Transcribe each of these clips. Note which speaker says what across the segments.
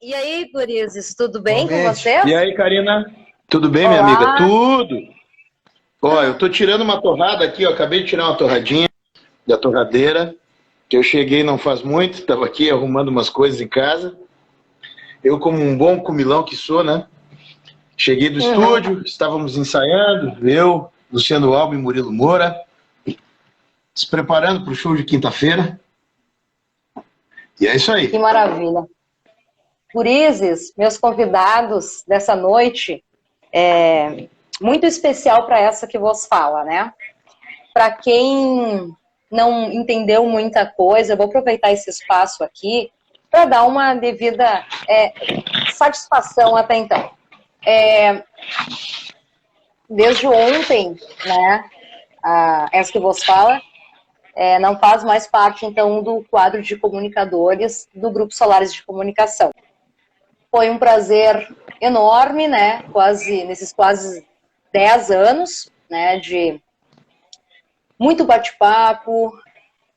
Speaker 1: E aí, gurizes, tudo bem com
Speaker 2: Igualmente.
Speaker 1: vocês?
Speaker 3: E aí, Karina? Tudo bem, minha amiga?
Speaker 1: Olá!
Speaker 3: Tudo! Ó, eu tô tirando uma torrada aqui, ó. Acabei de tirar uma torradinha da torradeira, que eu cheguei não faz muito, tava aqui arrumando umas coisas em casa. Eu, como um bom comilão que sou, né? Cheguei do
Speaker 1: Uhum.
Speaker 3: estúdio, estávamos ensaiando, eu, Luciano Alba e Murilo Moura, se preparando para o show de quinta-feira. E é isso
Speaker 1: Que
Speaker 3: aí.
Speaker 1: maravilha! Gurizes, meus convidados dessa noite, muito especial para essa que vos fala, né? Para quem não entendeu muita coisa, eu vou aproveitar esse espaço aqui para dar uma devida satisfação até então. Desde ontem, né, essa que vos fala, não faz mais parte, então, do quadro de comunicadores do Grupo Solares de Comunicação. Foi um prazer enorme, né, nesses quase 10 anos, né, de muito bate-papo,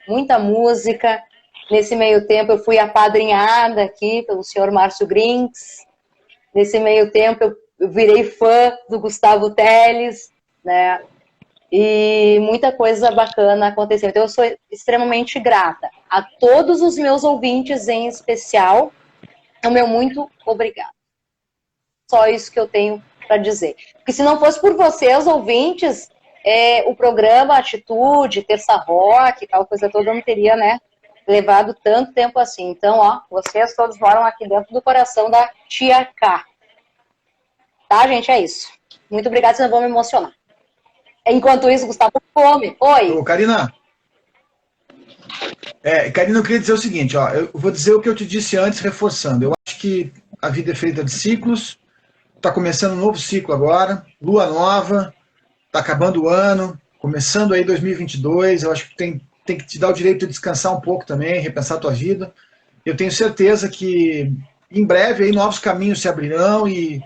Speaker 1: muita música. Nesse meio tempo eu fui apadrinhada aqui pelo senhor Márcio Grinks. Nesse meio tempo eu virei fã do Gustavo Teles, né? E muita coisa bacana aconteceu. Então eu sou extremamente grata a todos os meus ouvintes, em especial, o meu muito obrigado. Só isso que eu tenho para dizer. Porque se não fosse por vocês, ouvintes, o programa Atitude, Terça Rock, tal coisa toda, não teria, né, levado tanto tempo assim. Então, ó, vocês todos moram aqui dentro do coração da Tia K. Tá, gente? É isso. Muito obrigada, senão eu vou me emocionar. Enquanto isso, Gustavo come. Oi.
Speaker 2: Ô, Karina, Karina, eu queria dizer o seguinte, ó, eu vou dizer o que eu te disse antes, reforçando. Eu acho que a vida é feita de ciclos, está começando um novo ciclo agora, lua nova, está acabando o ano, começando aí 2022, eu acho que tem que te dar o direito de descansar um pouco também, repensar a tua vida. Eu tenho certeza que em breve aí novos caminhos se abrirão e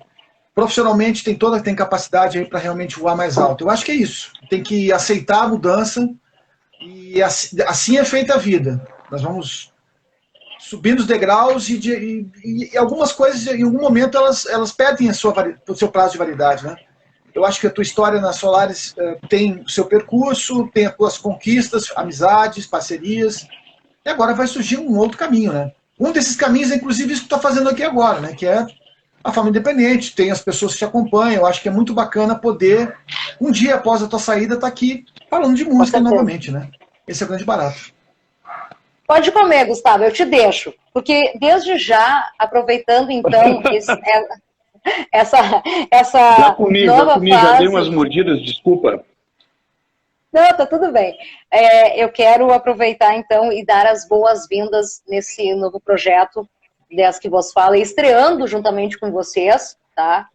Speaker 2: profissionalmente tem capacidade aí para realmente voar mais alto. Eu acho que é isso. Tem que aceitar a mudança e assim é feita a vida. Nós vamos subindo os degraus e algumas coisas, em algum momento, elas perdem o seu prazo de validade, né? Eu acho que a tua história na Solaris tem o seu percurso, tem as tuas conquistas, amizades, parcerias, e agora vai surgir um outro caminho, né? Um desses caminhos é, inclusive, isso que tu está fazendo aqui agora, né? Que é a forma independente, tem as pessoas que te acompanham. Eu acho que é muito bacana poder, um dia após a tua saída, estar aqui falando de
Speaker 1: Com
Speaker 2: música
Speaker 1: certeza.
Speaker 2: novamente, né? Esse é o grande barato.
Speaker 1: Pode comer, Gustavo, eu te deixo. Porque desde já, aproveitando então essa, essa
Speaker 3: Já
Speaker 1: nova
Speaker 3: comi, já dei umas
Speaker 1: fase.
Speaker 3: mordidas, desculpa.
Speaker 1: Não, tá tudo bem. Eu quero aproveitar então e dar as boas-vindas nesse novo projeto dessa que vos fala, estreando juntamente com vocês, tá?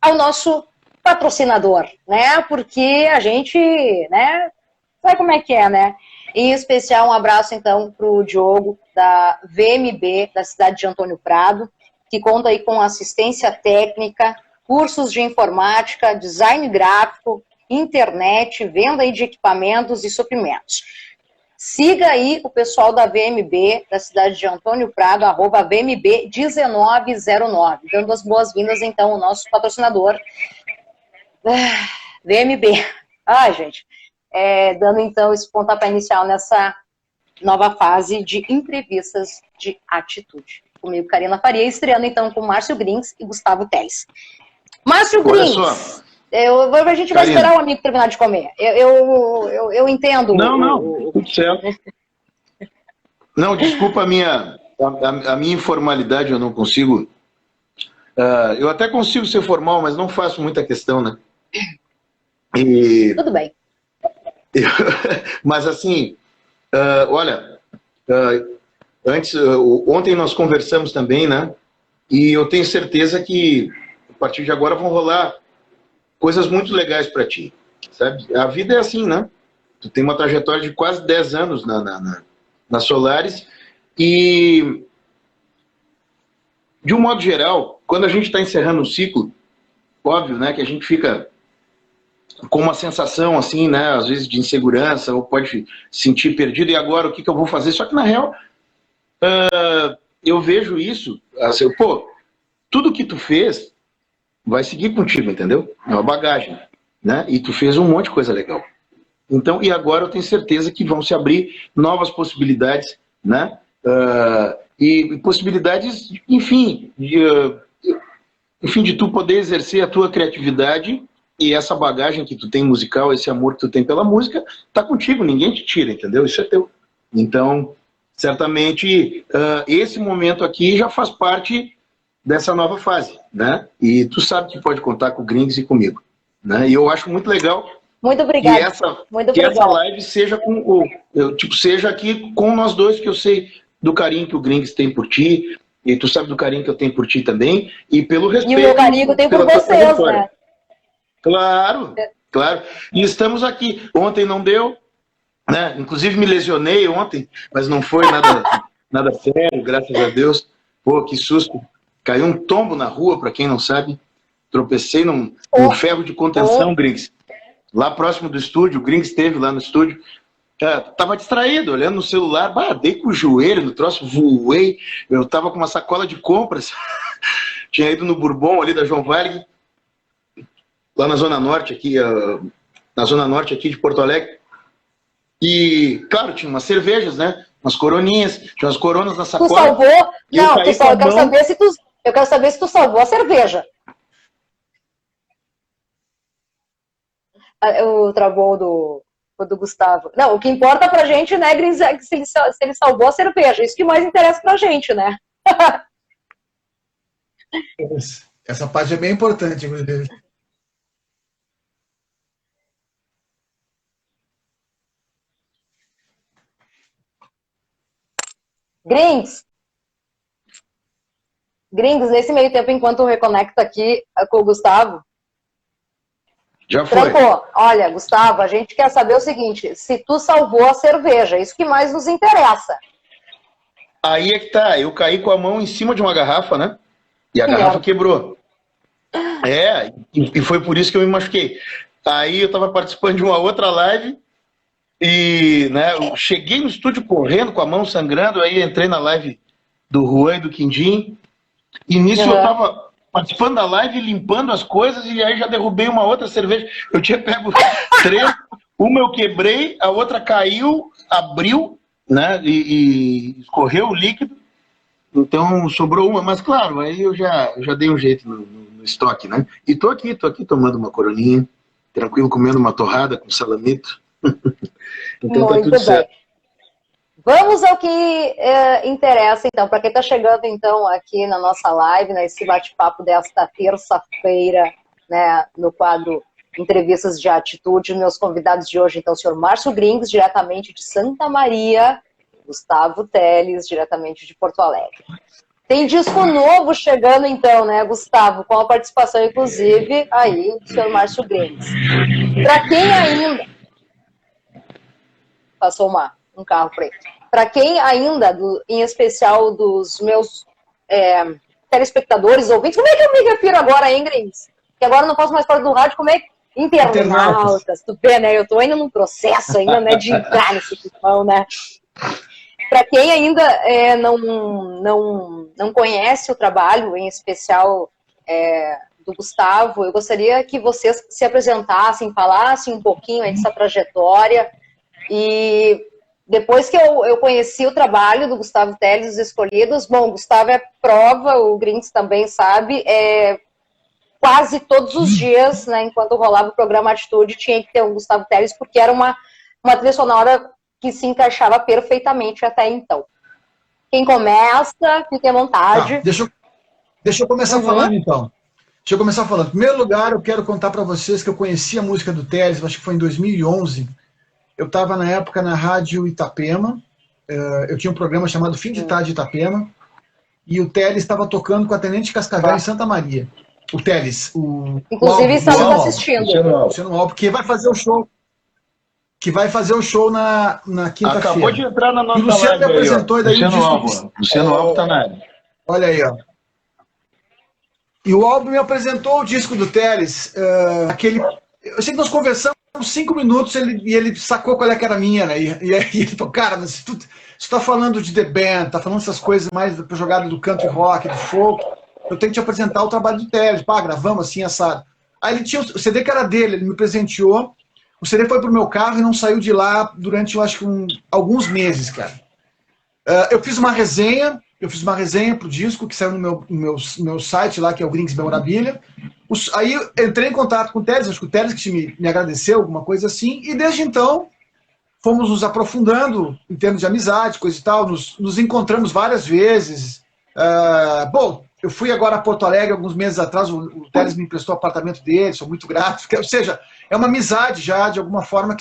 Speaker 1: Ao nosso patrocinador, né? Porque a gente, né? Sabe como é que é, né? Em especial, um abraço, então, para o Diogo, da VMB, da cidade de Antônio Prado, que conta aí com assistência técnica, cursos de informática, design gráfico, internet, venda aí de equipamentos e suprimentos. Siga aí o pessoal da VMB, da cidade de Antônio Prado, @VMB1909, dando as boas-vindas, então, ao nosso patrocinador, VMB. Ai, gente, dando, então, esse pontapé inicial nessa nova fase de entrevistas de atitude. Comigo, Karina Faria, estreando, então, com Márcio Grinks e Gustavo Teles. Márcio
Speaker 3: Olha
Speaker 1: Grinks,
Speaker 3: só,
Speaker 1: a gente vai
Speaker 3: Karina.
Speaker 1: esperar o amigo terminar de comer. Eu entendo.
Speaker 3: Não, tudo certo. Não, desculpa a minha informalidade, eu não consigo. Eu até consigo ser formal, mas não faço muita questão, né? E,
Speaker 1: Tudo bem.
Speaker 3: mas assim, olha, ontem nós conversamos também, né? E eu tenho certeza que a partir de agora vão rolar coisas muito legais para ti, sabe? A vida é assim, né? Tu tem uma trajetória de quase 10 anos na Solaris e, de um modo geral, quando a gente está encerrando um ciclo, óbvio, né, que a gente fica com uma sensação assim, né, às vezes de insegurança, ou pode se sentir perdido, e agora o que eu vou fazer? Só que, na real, eu vejo isso, assim, pô, tudo que tu fez vai seguir contigo, entendeu? É uma bagagem, né? E tu fez um monte de coisa legal. Então, e agora eu tenho certeza que vão se abrir novas possibilidades, né? E possibilidades, enfim, de tu poder exercer a tua criatividade e essa bagagem que tu tem musical, esse amor que tu tem pela música, tá contigo, ninguém te tira, entendeu? Isso é teu. Então, certamente, esse momento aqui já faz parte dessa nova fase, né? E tu sabe que pode contar com o Gringos e comigo, né? E eu acho muito legal.
Speaker 1: Muito obrigada.
Speaker 3: Essa live seja seja aqui com nós dois, que eu sei do carinho que o Gringos tem por ti, e tu sabe do carinho que eu tenho por ti também, e pelo respeito.
Speaker 1: E o meu carinho que eu tenho por vocês, né?
Speaker 3: Claro, claro. E estamos aqui. Ontem não deu, né? Inclusive me lesionei ontem, mas não foi nada sério, graças a Deus. Pô, que susto. Caiu um tombo na rua, para quem não sabe. Tropecei num ferro de contenção, Gringos. Lá próximo do estúdio, o Gringos esteve lá no estúdio. Tava distraído, olhando no celular. Dei com o joelho no troço, voei. Eu tava com uma sacola de compras. Tinha ido no Bourbon ali da João Varg, lá na Zona Norte, aqui de Porto Alegre. E, claro, tinha umas cervejas, né? Umas coroninhas, tinha umas coronas na sacola.
Speaker 1: Tu salvou? Não, eu quero saber se tu salvou a cerveja. O travou do Gustavo. Não, o que importa pra gente, né, Gris, é que se ele salvou a cerveja. Isso que mais interessa pra gente, né?
Speaker 2: Essa parte é bem importante, inclusive. Gringos, nesse meio tempo, enquanto eu reconecto aqui com o Gustavo,
Speaker 3: já foi.
Speaker 1: Olha, Gustavo, a gente quer saber o seguinte, se tu salvou a cerveja, isso que mais nos interessa.
Speaker 3: Aí é que tá, eu caí com a mão em cima de uma garrafa, né? E a garrafa quebrou. E foi por isso que eu me machuquei. Aí eu tava participando de uma outra live e, né, eu cheguei no estúdio correndo com a mão sangrando, aí entrei na live do Juan e do Quindim, e nisso eu tava participando da live, limpando as coisas, e aí já derrubei uma outra cerveja. Eu tinha pego 3, uma eu quebrei, a outra caiu, abriu, né, e escorreu o líquido, então sobrou uma, mas claro, aí eu já dei um jeito no estoque, né, e tô aqui tomando uma coroninha, tranquilo, comendo uma torrada com salamito, então tá tudo certo.
Speaker 1: Vamos ao que interessa, então, para quem está chegando, então, aqui na nossa live, nesse bate-papo desta terça-feira, né, no quadro Entrevistas de Atitude, meus convidados de hoje, então, o senhor Márcio Gringos, diretamente de Santa Maria, Gustavo Teles, diretamente de Porto Alegre. Tem disco novo chegando, então, né, Gustavo, com a participação, inclusive, aí, do senhor Márcio Gringos. Para quem ainda... Passou um carro preto. Para quem ainda, em especial dos meus telespectadores, ouvintes, como é que eu me refiro agora, hein, Gringos? Que agora eu não posso mais falar do rádio, como é que... Internautas, tu vê, né? Eu tô ainda num processo ainda, né, de entrar nesse pipão, né? Para quem ainda não conhece o trabalho, em especial do Gustavo, eu gostaria que vocês se apresentassem, falassem um pouquinho aí dessa trajetória. E depois que eu conheci o trabalho do Gustavo Teles, Os Escolhidos, bom, o Gustavo é prova, o Gringos também sabe, quase todos os dias, né, enquanto rolava o programa Atitude, tinha que ter um Gustavo Teles, porque era uma trilha sonora que se encaixava perfeitamente até então. Quem começa, fique à vontade.
Speaker 2: Tá, deixa eu começar falando, então. Deixa eu começar falando. Em primeiro lugar, eu quero contar para vocês que eu conheci a música do Teles, acho que foi em 2011. Eu estava, na época, na Rádio Itapema. Eu tinha um programa chamado Fim de Tarde Itapema. E o Teles estava tocando com a Tenente Cascavel em Santa Maria. O Teles.
Speaker 1: Inclusive, estamos assistindo.
Speaker 2: Luciano Alves, que vai fazer o show. Na quinta-feira.
Speaker 3: Acabou de entrar na nossa
Speaker 2: live. E o Luciano me apresentou.
Speaker 3: Luciano Alves está na área.
Speaker 2: Olha aí, ó. E o Alves me apresentou o disco do Teles. Eu sei que nós conversamos uns 5 minutos e ele sacou qual é que era a minha, né? E aí ele falou, cara, mas tu tá falando de The Band, tá falando essas coisas mais jogada do country rock, do folk, eu tenho que te apresentar o trabalho do Teles. Pá, gravamos assim, essa... Aí ele tinha o CD que era dele, ele me presenteou, o CD foi pro meu carro e não saiu de lá durante, eu acho que alguns meses, cara. Eu fiz uma resenha pro disco, que saiu no meu site lá, que é o Gringos Memorabilia. Aí eu entrei em contato com o Teles, acho que o Teles que me agradeceu, alguma coisa assim, e desde então fomos nos aprofundando em termos de amizade, coisa e tal, nos encontramos várias vezes. Bom, eu fui agora a Porto Alegre alguns meses atrás, o Teles me emprestou o apartamento dele, sou muito grato, ou seja, é uma amizade já, de alguma forma,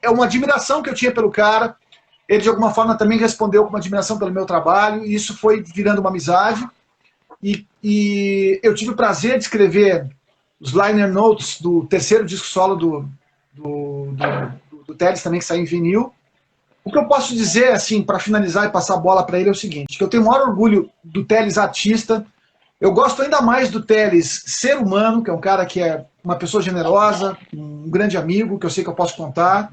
Speaker 2: é uma admiração que eu tinha pelo cara. Ele, de alguma forma, também respondeu com uma admiração pelo meu trabalho, e isso foi virando uma amizade. E eu tive o prazer de escrever os liner notes do terceiro disco solo do Teles, também, que saiu em vinil. O que eu posso dizer, assim, para finalizar e passar a bola para ele, é o seguinte, que eu tenho o maior orgulho do Teles artista. Eu gosto ainda mais do Teles ser humano, que é um cara que é uma pessoa generosa, um grande amigo, que eu sei que eu posso contar.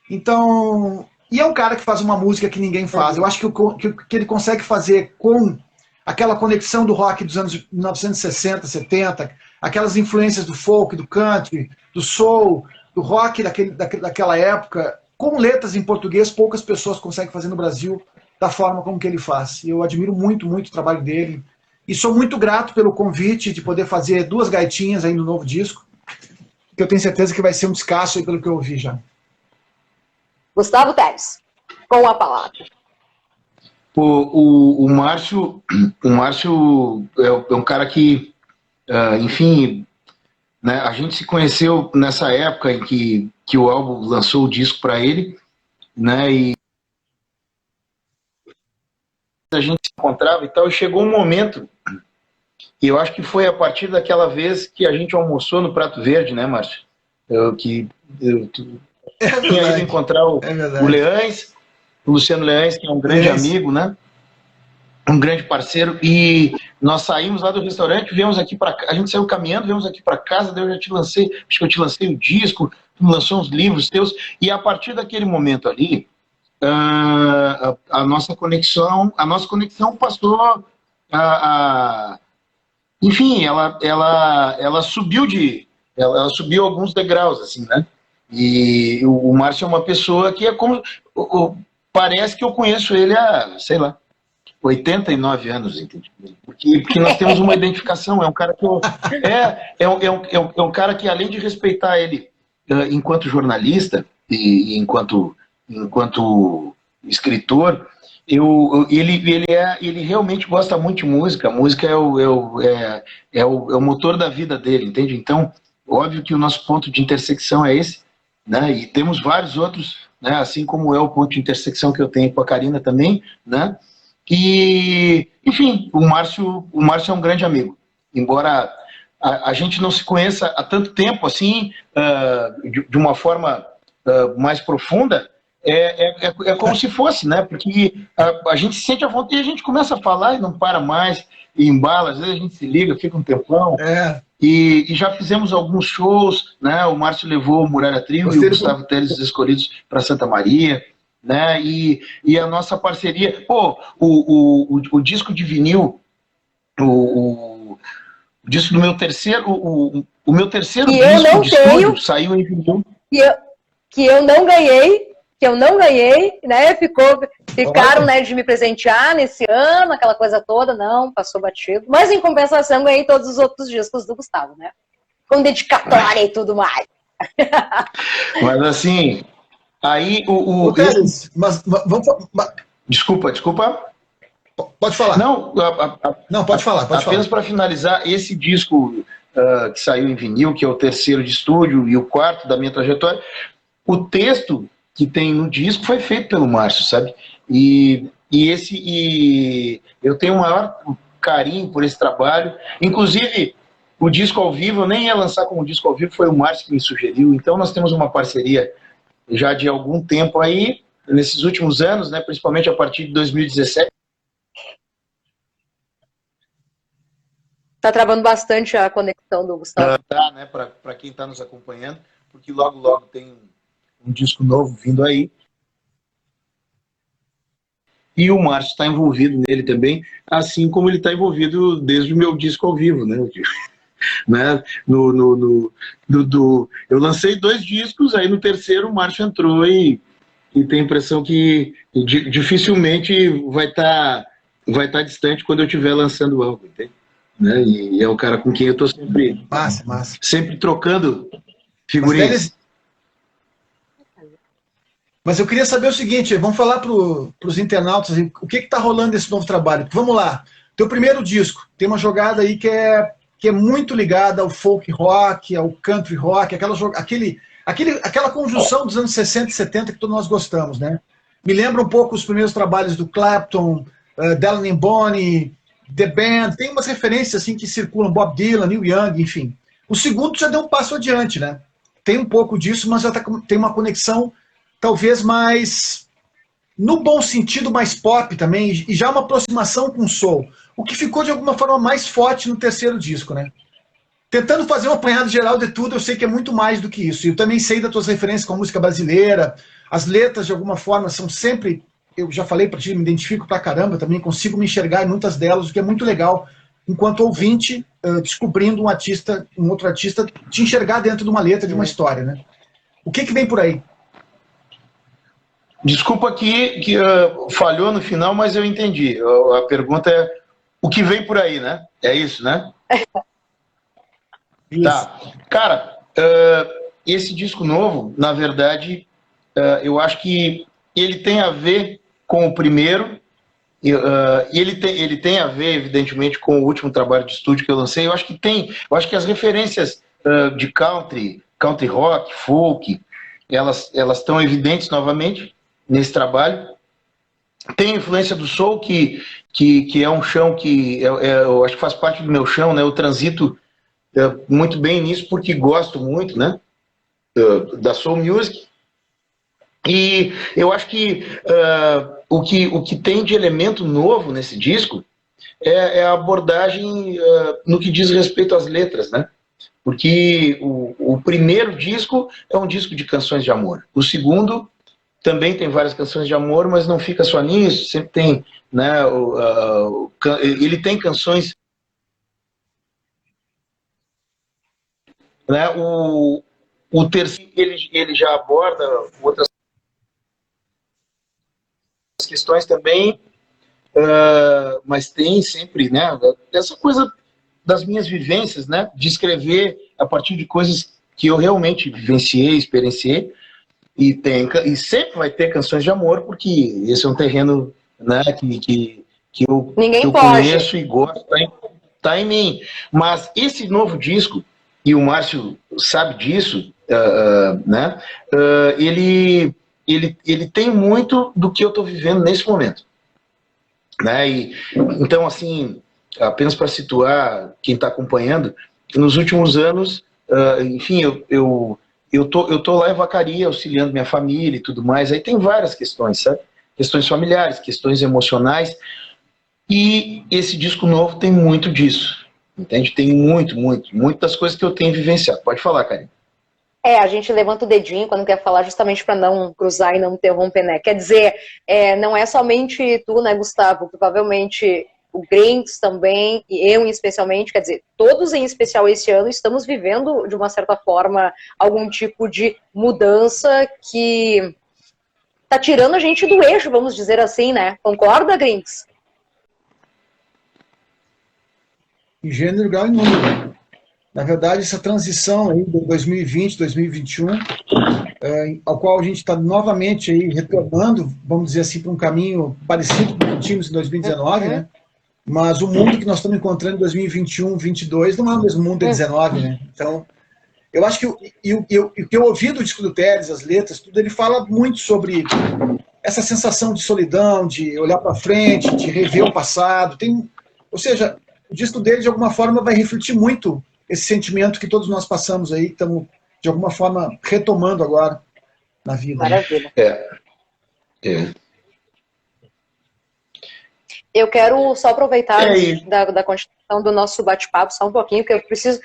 Speaker 2: Então... E é um cara que faz uma música que ninguém faz. Eu acho que ele consegue fazer com aquela conexão do rock dos anos 1960, 70, aquelas influências do folk, do country, do soul, do rock daquela época, com letras em português, poucas pessoas conseguem fazer no Brasil da forma como que ele faz. E eu admiro muito, muito o trabalho dele. E sou muito grato pelo convite de poder fazer 2 gaitinhas aí no novo disco, que eu tenho certeza que vai ser um descasso aí pelo que eu ouvi já.
Speaker 1: Gustavo Teles, com a palavra.
Speaker 3: O Márcio é um cara que, enfim, né, a gente se conheceu nessa época em que o álbum lançou o disco para ele, né, e a gente se encontrava e tal, e chegou um momento, e eu acho que foi a partir daquela vez que a gente almoçou no Prato Verde, né, Márcio? Tinha ido encontrar o Leães, o Luciano Leães, que é um grande amigo, né? Um grande parceiro, e nós saímos lá do restaurante, viemos aqui para a gente saiu caminhando, viemos aqui para casa, daí eu já te lancei, acho que eu te lancei o disco, tu me lançou uns livros teus, e a partir daquele momento ali, a nossa conexão passou enfim, ela subiu ela subiu alguns degraus, assim, né? E o Márcio é uma pessoa que é como... Parece que eu conheço ele há, sei lá, 89 anos, entende? Porque nós temos uma identificação. É um cara que é um cara que, além de respeitar ele enquanto jornalista e enquanto escritor, ele realmente gosta muito de música. A música é o motor da vida dele, entende? Então, óbvio que o nosso ponto de intersecção é esse, né? E temos vários outros, né? Assim como é o ponto de intersecção que eu tenho com a Karina também, né? E, enfim, o Márcio é um grande amigo, embora a gente não se conheça há tanto tempo assim, de uma forma mais profunda. É como se fosse, né? Porque a gente se sente à vontade e a gente começa a falar e não para mais, e embala, às vezes a gente se liga, fica um tempão. E já fizemos alguns shows, né? O Márcio levou o Muralha Trio e o Gustavo Teles, os Escolhidos, para Santa Maria, né? E a nossa parceria, o disco de vinil, o disco do meu terceiro, o meu terceiro disco de estúdio saiu em vinil.
Speaker 1: Que eu não ganhei, né? Ficaram, né, de me presentear nesse ano, aquela coisa toda, não, passou batido. Mas em compensação ganhei todos os outros discos do Gustavo, né? Com dedicatória e tudo mais.
Speaker 3: Mas assim, aí
Speaker 2: Teles, mas vamos...
Speaker 3: Desculpa.
Speaker 2: Pode falar.
Speaker 3: Não,
Speaker 2: pode falar.
Speaker 3: Apenas para finalizar, esse disco que saiu em vinil, que é o terceiro de estúdio e o quarto da minha trajetória, o texto que tem no disco foi feito pelo Márcio, sabe? E eu tenho o maior carinho por esse trabalho. Inclusive, o disco ao vivo, eu nem ia lançar como disco ao vivo, foi o Márcio que me sugeriu. Então, nós temos uma parceria já de algum tempo aí, nesses últimos anos, né? Principalmente a partir de 2017.
Speaker 1: Tá travando bastante a conexão do Gustavo.
Speaker 3: Tá, né? Para quem está nos acompanhando. porque logo, logo tem um disco novo vindo aí. E o Márcio está envolvido nele também, assim como ele está envolvido desde o meu disco ao vivo, né? Né? Eu lancei 2 discos, aí no terceiro o Márcio entrou e tem a impressão que dificilmente vai estar distante quando eu estiver lançando algo, entende? Né? E é o cara com quem eu estou sempre trocando figurinhas.
Speaker 2: Mas eu queria saber o seguinte, vamos falar para os internautas o que está rolando nesse novo trabalho. Vamos lá, teu primeiro disco, tem uma jogada aí que é muito ligada ao folk rock, ao country rock, aquela conjunção dos anos 60 e 70 que todos nós gostamos, né? Me lembra um pouco os primeiros trabalhos do Clapton, Dylan and Bonnie, The Band, tem umas referências assim que circulam, Bob Dylan, Neil Young, enfim. O segundo já deu um passo adiante, né? Tem um pouco disso, mas já tem uma conexão talvez mais, no bom sentido, mais pop também, e já uma aproximação com o soul, o que ficou de alguma forma mais forte no terceiro disco, né? Tentando fazer um apanhado geral de tudo, eu sei que é muito mais do que isso. Eu também sei das tuas referências com a música brasileira, as letras de alguma forma são sempre, eu já falei para ti, me identifico pra caramba também, consigo me enxergar em muitas delas, o que é muito legal, enquanto ouvinte, descobrindo um outro artista, te enxergar dentro de uma letra, de uma história, né? O que vem por aí?
Speaker 3: Desculpa que falhou no final, mas eu entendi. A pergunta é o que vem por aí, né? É isso, né?
Speaker 2: Isso.
Speaker 3: Tá. Cara, esse disco novo, na verdade, eu acho que ele tem a ver com o primeiro, e ele tem a ver, evidentemente, com o último trabalho de estúdio que eu lancei. Eu acho que as referências de country rock, folk, elas estão evidentes novamente nesse trabalho. Tem a influência do soul, que é um chão que eu acho que faz parte do meu chão, né? Eu transito muito bem nisso, porque gosto muito, né? Da soul music. E eu acho que o que tem de elemento novo nesse disco é a abordagem no que diz respeito às letras, né? Porque o primeiro disco é um disco de canções de amor. O segundo também tem várias canções de amor, mas não fica só nisso, sempre tem, né, ele tem canções, né, o terceiro ele já aborda outras questões também, mas tem sempre, né, essa coisa das minhas vivências, né, de escrever a partir de coisas que eu realmente vivenciei, experienciei. E sempre vai ter canções de amor, porque esse é um terreno, né, que eu conheço e gosto, tá em mim. Mas esse novo disco, e o Márcio sabe disso, né, ele tem muito do que eu estou vivendo nesse momento. Né? Então, assim, apenas para situar quem está acompanhando, nos últimos anos, enfim, eu tô lá em Vacaria, auxiliando minha família e tudo mais. Aí tem várias questões, sabe? Questões familiares, questões emocionais. E esse disco novo tem muito disso. Entende? Tem muito das coisas que eu tenho vivenciado. Pode falar, Karine.
Speaker 1: A gente levanta o dedinho quando quer falar, justamente para não cruzar e não interromper, né? Quer dizer, não é somente tu, né, Gustavo? Provavelmente o Grinks também, e eu especialmente, quer dizer, todos em especial esse ano estamos vivendo, de uma certa forma, algum tipo de mudança que tá tirando a gente do eixo, vamos dizer assim, né? Concorda, Grinks?
Speaker 2: Em gênero, grau e número. Na verdade, essa transição aí de 2020, 2021, ao qual a gente está novamente aí retornando, vamos dizer assim, para um caminho parecido com o que tínhamos em 2019, né? Mas o mundo que nós estamos encontrando em 2021, 2022, não é o mesmo mundo de 2019, né? Então, eu acho que o que eu ouvi do disco do Teles, as letras, tudo, ele fala muito sobre essa sensação de solidão, de olhar para frente, de rever o passado. Ou seja, o disco dele, de alguma forma, vai refletir muito esse sentimento que todos nós passamos aí, estamos, de alguma forma, retomando agora na vida.
Speaker 1: Maravilha. Eu quero só aproveitar da continuação então, do nosso bate-papo, só um pouquinho, porque eu preciso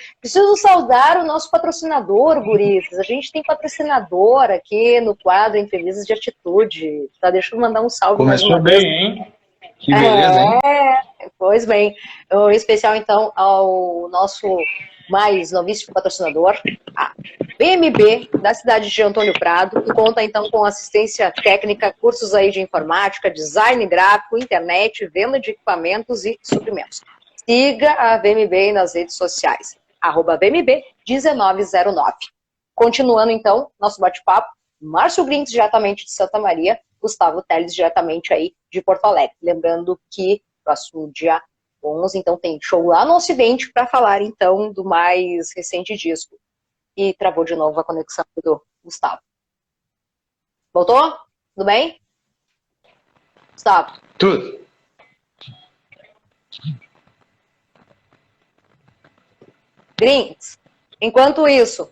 Speaker 1: saudar o nosso patrocinador, guris. A gente tem patrocinador aqui no quadro Entrevistas de Atitude. Tá? Deixa eu mandar um salve mais uma vez.
Speaker 3: Começou bem, hein? Que beleza, hein?
Speaker 1: Pois bem. Em especial, então, ao nosso mais novíssimo patrocinador, a VMB, da cidade de Antônio Prado, que conta, então, com assistência técnica, cursos aí de informática, design gráfico, internet, venda de equipamentos e suprimentos. Siga a VMB nas redes sociais, @VMB1909. Continuando, então, nosso bate-papo, Márcio Grings, diretamente de Santa Maria, Gustavo Teles, diretamente aí de Porto Alegre. Lembrando que próximo dia 11, então, tem show lá no Ocidente para falar, então, do mais recente disco. E travou de novo a conexão do Gustavo. Voltou? Tudo bem? Gustavo?
Speaker 3: Tudo.
Speaker 1: Grings, enquanto isso...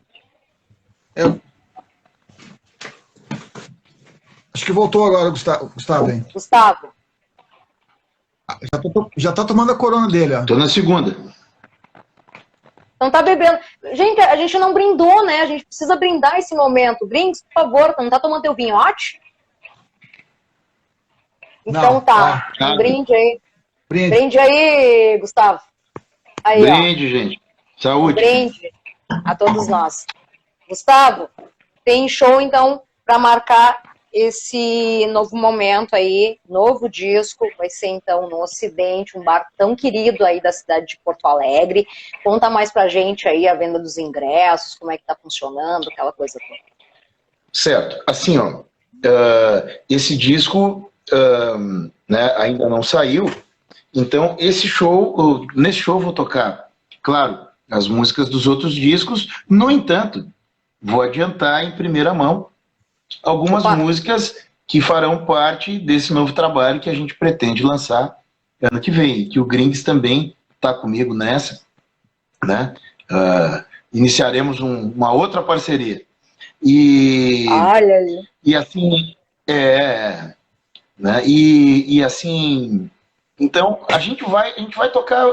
Speaker 2: Acho que voltou agora, Gustavo. Hein?
Speaker 1: Gustavo.
Speaker 2: Já tá tomando a corona dele, ó.
Speaker 3: Tô na segunda.
Speaker 1: Não tá bebendo. Gente, a gente não brindou, né? A gente precisa brindar esse momento. Grings, por favor, não tá tomando teu vinhote? Então
Speaker 2: Não,
Speaker 1: tá. Um brinde aí.
Speaker 2: Brinde
Speaker 1: aí, Gustavo. Aí,
Speaker 3: brinde, gente. Saúde.
Speaker 1: Brinde a todos nós. Gustavo, tem show, então, para marcar esse novo momento aí, novo disco, vai ser então no Ocidente, um bar tão querido aí da cidade de Porto Alegre. Conta mais pra gente aí a venda dos ingressos, como é que tá funcionando, aquela coisa toda.
Speaker 3: Certo. Assim, ó, esse disco né, ainda não saiu, então nesse show eu vou tocar, claro, as músicas dos outros discos. No entanto, vou adiantar em primeira mão algumas músicas que farão parte desse novo trabalho que a gente pretende lançar ano que vem, que o Grings também está comigo nessa, né? Iniciaremos uma outra parceria.
Speaker 1: Olha aí.
Speaker 3: E assim, né? E assim, então a gente vai tocar,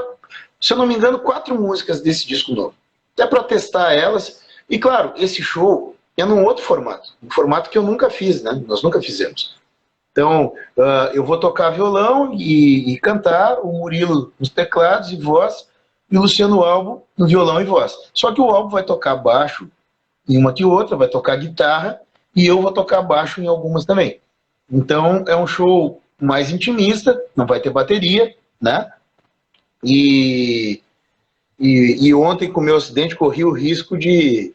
Speaker 3: se eu não me engano, 4 músicas desse disco novo, até para testar elas. E claro, esse show é num outro formato, um formato que eu nunca fiz, né? Nós nunca fizemos. Então, eu vou tocar violão e cantar, o Murilo nos teclados e voz, e o Luciano Albo no violão e voz. Só que o Albo vai tocar baixo em uma que outra, vai tocar guitarra, e eu vou tocar baixo em algumas também. Então, é um show mais intimista, não vai ter bateria, né? E ontem, com o meu acidente, corri o risco de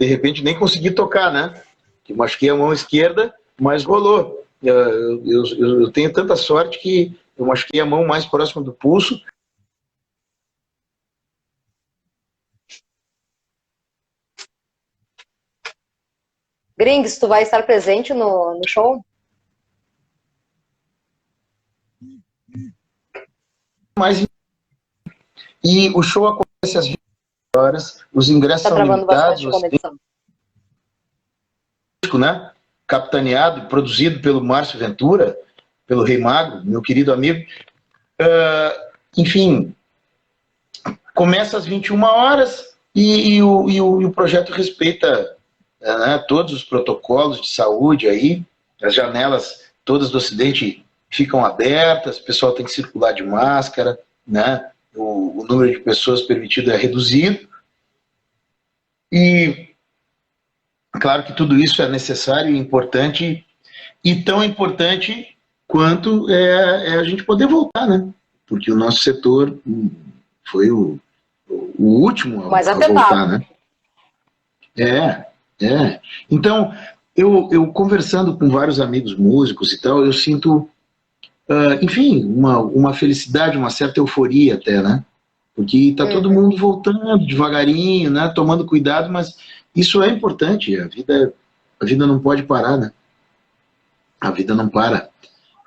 Speaker 3: repente nem conseguir tocar, né? Que machuquei a mão esquerda, mas rolou. Eu tenho tanta sorte que eu machuquei a mão mais próxima do pulso.
Speaker 1: Grings, tu vai estar presente no show?
Speaker 3: E o show acontece às 20 horas, os ingressos são limitados, né? Capitaneado, produzido pelo Márcio Ventura, pelo Rei Mago, meu querido amigo. Enfim, começa às 21 horas e o projeto respeita, né, todos os protocolos de saúde aí. As janelas todas do Ocidente ficam abertas, o pessoal tem que circular de máscara, né? O número de pessoas permitido é reduzido. E claro que tudo isso é necessário e importante, e tão importante quanto é a gente poder voltar, né? Porque o nosso setor foi o último a voltar, né? Então, eu conversando com vários amigos músicos e tal, eu sinto, enfim, uma felicidade, uma certa euforia até, né? Porque tá todo mundo voltando devagarinho, né? Tomando cuidado, mas isso é importante. A vida não pode parar, né? A vida não para.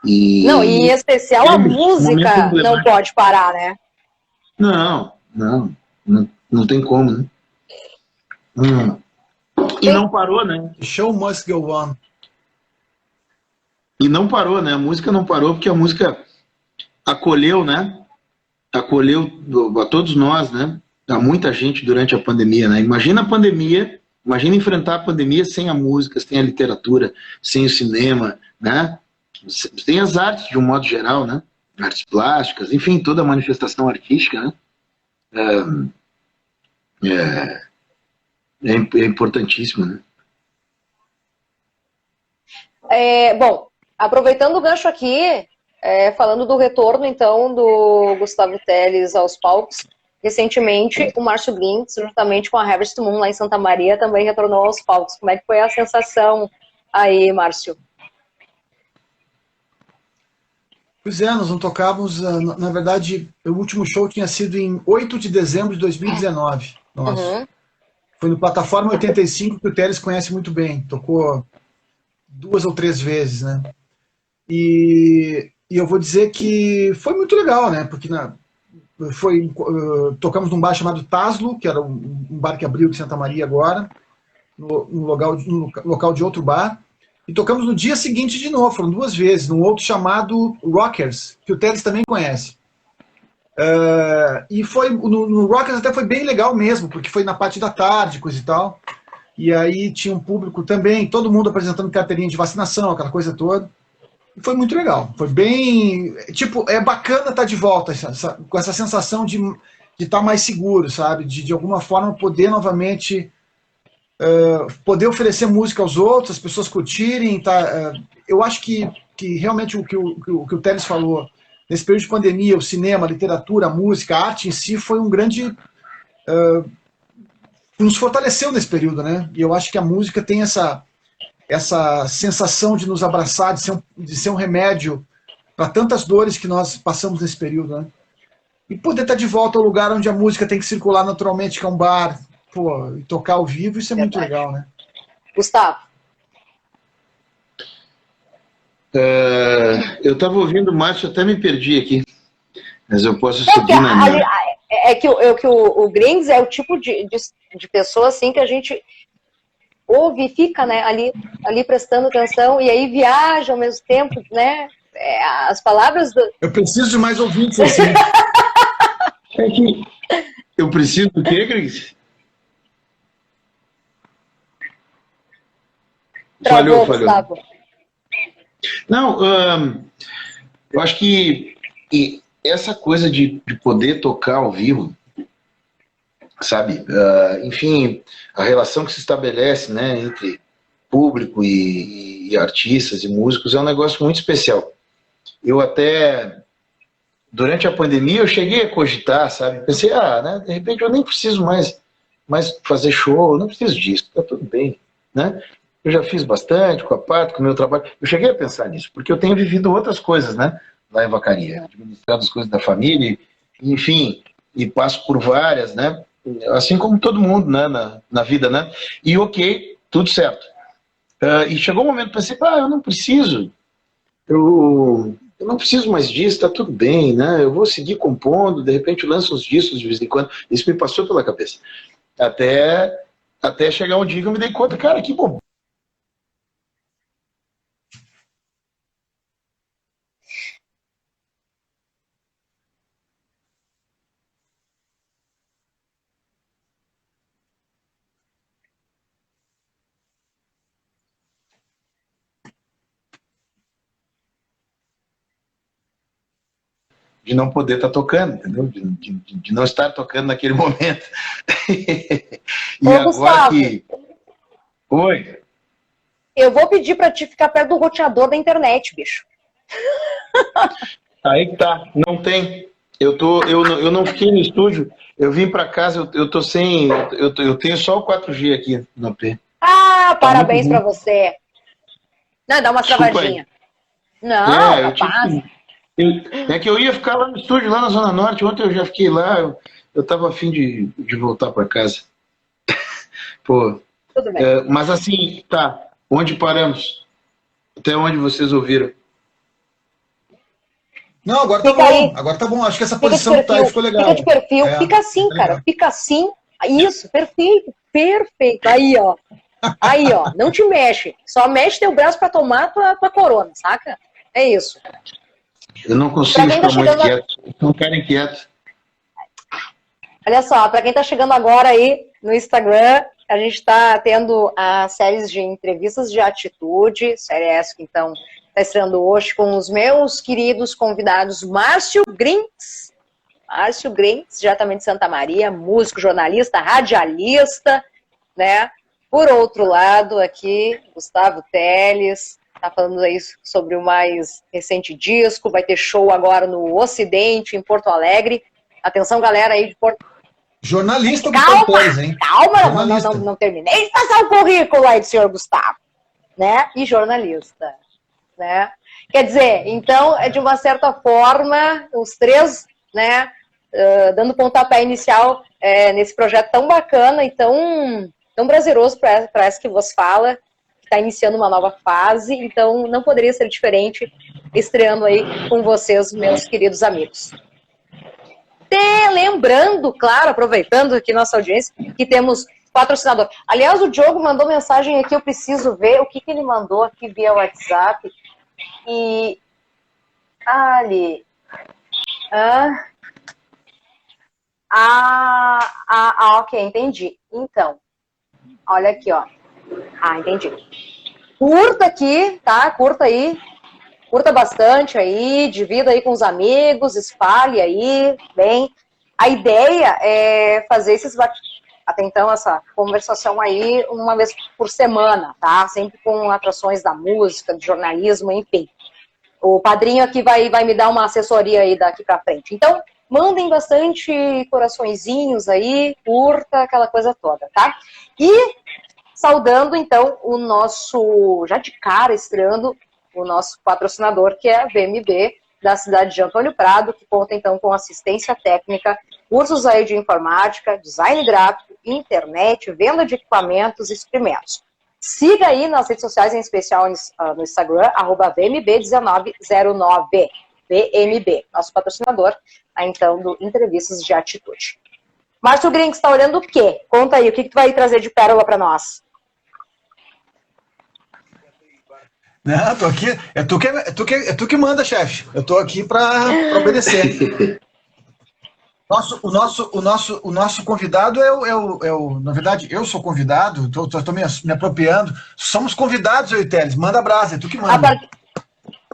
Speaker 1: E em especial a música não pode parar, né?
Speaker 3: Não tem como, né? E não parou, né?
Speaker 2: The show must go on.
Speaker 3: E não parou, né? A música não parou porque a música acolheu, né? acolheu a todos nós, né? A muita gente durante a pandemia, né? Imagina a pandemia, imagina enfrentar a pandemia sem a música, sem a literatura, sem o cinema, né? Sem as artes de um modo geral, né? Artes plásticas, enfim, toda manifestação artística, né? É importantíssimo, né?
Speaker 1: Bom, aproveitando o gancho aqui, falando do retorno, então, do Gustavo Teles aos palcos, recentemente o Márcio Blinks, juntamente com a Harvest Moon lá em Santa Maria, também retornou aos palcos. Como é que foi a sensação aí, Márcio?
Speaker 2: Pois é, nós não tocávamos, na verdade, o último show tinha sido em 8 de dezembro de 2019. Nossa.
Speaker 1: Uhum.
Speaker 2: Foi no Plataforma 85, que o Teles conhece muito bem. Tocou 2 ou 3 vezes, né? E eu vou dizer que foi muito legal, né? Porque tocamos num bar chamado Taslo, que era um bar que abriu de Santa Maria agora, no local de outro bar. E tocamos no dia seguinte de novo, foram 2 vezes, num outro chamado Rockers, que o Teles também conhece. E foi no Rockers até foi bem legal mesmo, porque foi na parte da tarde, coisa e tal. E aí tinha um público também, todo mundo apresentando carteirinha de vacinação, aquela coisa toda. E foi muito legal. Foi bem... Tipo, é bacana estar de volta com essa sensação de estar mais seguro, sabe? De alguma forma poder novamente... poder oferecer música aos outros, as pessoas curtirem. Eu acho que realmente o que o Teles falou, nesse período de pandemia, o cinema, a literatura, a música, a arte em si foi um grande... nos fortaleceu nesse período, né? E eu acho que a música tem essa sensação de nos abraçar, de ser um remédio para tantas dores que nós passamos nesse período, né? E poder estar de volta ao lugar onde a música tem que circular naturalmente, que é um bar, pô, e tocar ao vivo, isso é muito legal, né?
Speaker 1: Gustavo.
Speaker 3: Eu estava ouvindo o Márcio, até me perdi aqui. Mas eu posso subir na minha...
Speaker 1: o Grings é o tipo de pessoa assim que a gente ouve e fica, né, ali prestando atenção e aí viaja ao mesmo tempo, né? As palavras do...
Speaker 2: Eu preciso de mais ouvintes assim.
Speaker 3: Eu preciso do quê, Grings?
Speaker 1: Falhou.
Speaker 3: Não, eu acho que essa coisa de poder tocar ao vivo, sabe? Enfim, a relação que se estabelece, né, entre público e artistas e músicos é um negócio muito especial. Eu até, durante a pandemia, eu cheguei a cogitar, sabe? Pensei, né, de repente eu nem preciso mais fazer show, eu não preciso disso, tá tudo bem, né? Eu já fiz bastante com a Pato, com o meu trabalho. Eu cheguei a pensar nisso, porque eu tenho vivido outras coisas, né? Lá em Vacaria, administrando as coisas da família, enfim, e passo por várias, né? Assim como todo mundo, né? Na vida, né? E ok, tudo certo. E chegou um momento que pensei, eu não preciso, eu não preciso mais disso, tá tudo bem, né? Eu vou seguir compondo, de repente eu lanço uns discos de vez em quando. Isso me passou pela cabeça. Até chegar um dia que eu me dei conta, cara, que bobagem. De não poder estar tocando, entendeu? De não estar tocando naquele momento. E
Speaker 1: Ô,
Speaker 3: agora
Speaker 1: Gustavo,
Speaker 3: que... Oi?
Speaker 1: eu vou pedir pra ti ficar perto do roteador da internet, bicho.
Speaker 3: Aí que tá, não tem. Eu não fiquei no estúdio, eu vim pra casa, eu tô sem... Eu tenho só o 4G aqui no AP.
Speaker 1: Parabéns pra você. Não, dá uma
Speaker 3: Desculpa
Speaker 1: travadinha. Não, capaz.
Speaker 3: É que eu ia ficar lá no estúdio, lá na Zona Norte. Ontem eu já fiquei lá, eu tava a fim de voltar para casa. Pô.
Speaker 1: Tudo bem.
Speaker 3: Mas assim, tá. Onde paramos? Até onde vocês ouviram?
Speaker 2: Não, agora tá bom. Agora tá bom. Acho que essa posição ficou legal.
Speaker 1: Fica de perfil. Fica assim, cara. Fica assim. Isso, perfeito. Perfeito. Aí, ó. Não te mexe. Só mexe teu braço pra tomar tua corona, saca? É isso.
Speaker 3: Eu não consigo ficar muito quieto. Eu sou um cara inquieto.
Speaker 1: Olha só, para quem está chegando agora aí no Instagram, a gente está tendo as séries de entrevistas de atitude, série essa que então está estreando hoje com os meus queridos convidados Márcio Grinks. Márcio Grinks, diretamente de Santa Maria, músico, jornalista, radialista, né? Por outro lado, aqui, Gustavo Teles, está falando aí sobre o mais recente disco, vai ter show agora no Ocidente, em Porto Alegre. Atenção, galera aí de Porto...
Speaker 2: Jornalista do
Speaker 1: Calma,
Speaker 2: Portões, hein?
Speaker 1: calma, não terminei de passar o currículo aí do senhor Gustavo, né? E jornalista, né? Quer dizer, então, de uma certa forma, os três, né, dando pontapé inicial nesse projeto tão bacana e tão prazeroso para essa que vos fala, que está iniciando uma nova fase, então não poderia ser diferente estreando aí com vocês, meus queridos amigos. Lembrando, claro, aproveitando aqui nossa audiência, que temos patrocinador. Aliás, o Diogo mandou mensagem aqui, eu preciso ver o que ele mandou aqui via WhatsApp. E... ali... ok, entendi. Então, olha aqui, ó. Entendi. Curta aqui, tá? Curta aí. Curta bastante aí, divida aí com os amigos, espalhe aí, bem. A ideia é fazer até então, essa conversação aí uma vez por semana, tá? Sempre com atrações da música, do jornalismo, enfim. O padrinho aqui vai me dar uma assessoria aí daqui pra frente. Então, mandem bastante coraçõezinhos aí, curta, aquela coisa toda, tá? E saudando, então, o nosso, já de cara, estreando, o nosso patrocinador, que é a VMB, da cidade de Antônio Prado, que conta, então, com assistência técnica, cursos aí de informática, design gráfico, internet, venda de equipamentos e suprimentos. Siga aí nas redes sociais, em especial no Instagram, @vmb1909, VMB, nosso patrocinador, então, do Entrevistas de Atitude. Márcio Grinks, está olhando o quê? Conta aí, o que tu vai trazer de pérola para nós?
Speaker 2: Não, tô aqui. É tu que manda, chefe. Eu tô aqui para obedecer. O nosso convidado na verdade, eu sou convidado, tô me apropriando. Somos convidados, eu e Teles. Manda brasa, é tu que manda.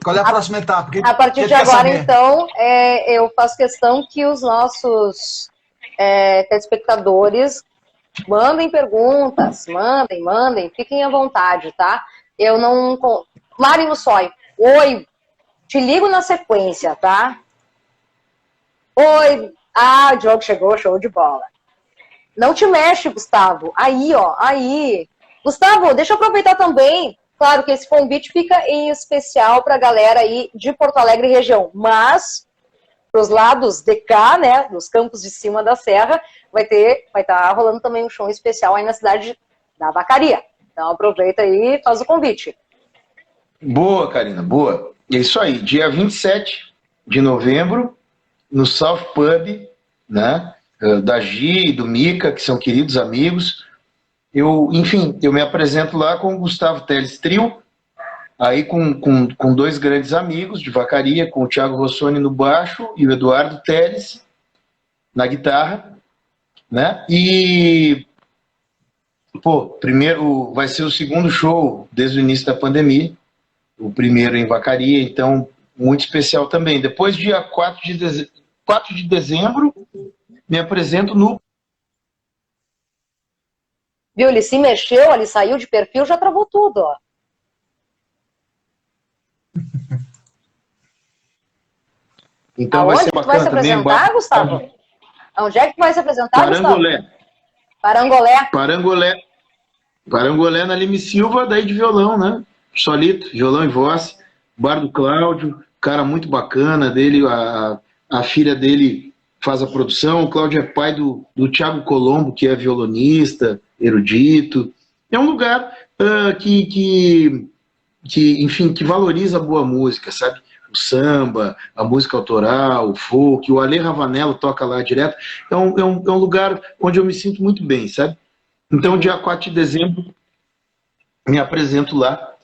Speaker 2: Qual é a próxima etapa?
Speaker 1: A partir de agora, então, eu faço questão que os nossos telespectadores mandem perguntas, mandem, fiquem à vontade, tá? Eu não... Mari Mussoi, oi, te ligo na sequência, tá? Oi, o Diogo chegou, show de bola. Não te mexe, Gustavo. Aí, ó, aí. Gustavo, deixa eu aproveitar também. Claro que esse convite fica em especial para a galera aí de Porto Alegre e região, mas para os lados de cá, né, dos campos de cima da serra, vai estar rolando também um show especial aí na cidade da Vacaria. Então aproveita aí e faz o convite.
Speaker 3: Boa, Karina, boa. É isso aí, dia 27 de novembro, no South Pub, né, da Gi e do Mica, que são queridos amigos. Eu me apresento lá com o Gustavo Teles Trio, aí com dois grandes amigos de Vacaria, com o Thiago Rossoni no baixo e o Eduardo Teles na guitarra, né? E, primeiro vai ser o segundo show desde o início da pandemia, o primeiro em Vacaria, então muito especial também. Depois, dia 4 de dezembro, me apresento no...
Speaker 1: Viu, ele se mexeu, ele saiu de perfil, já travou tudo, ó.
Speaker 3: Então
Speaker 1: aonde
Speaker 3: vai ser bacana
Speaker 1: tu vai se apresentar, Gustavo? Onde é que tu vai se apresentar,
Speaker 3: Parangolé.
Speaker 1: Gustavo?
Speaker 3: Parangolé na Lime Silva, daí de violão, né? Solito, violão e voz. Bar do Cláudio, cara muito bacana dele, a filha dele faz a produção, o Cláudio é pai do Thiago Colombo, que é violonista, erudito. É um lugar que valoriza a boa música, sabe? O samba, a música autoral, o folk, o Ale Ravanello toca lá direto. É um lugar onde eu me sinto muito bem, sabe? Então, dia 4 de dezembro, me apresento lá.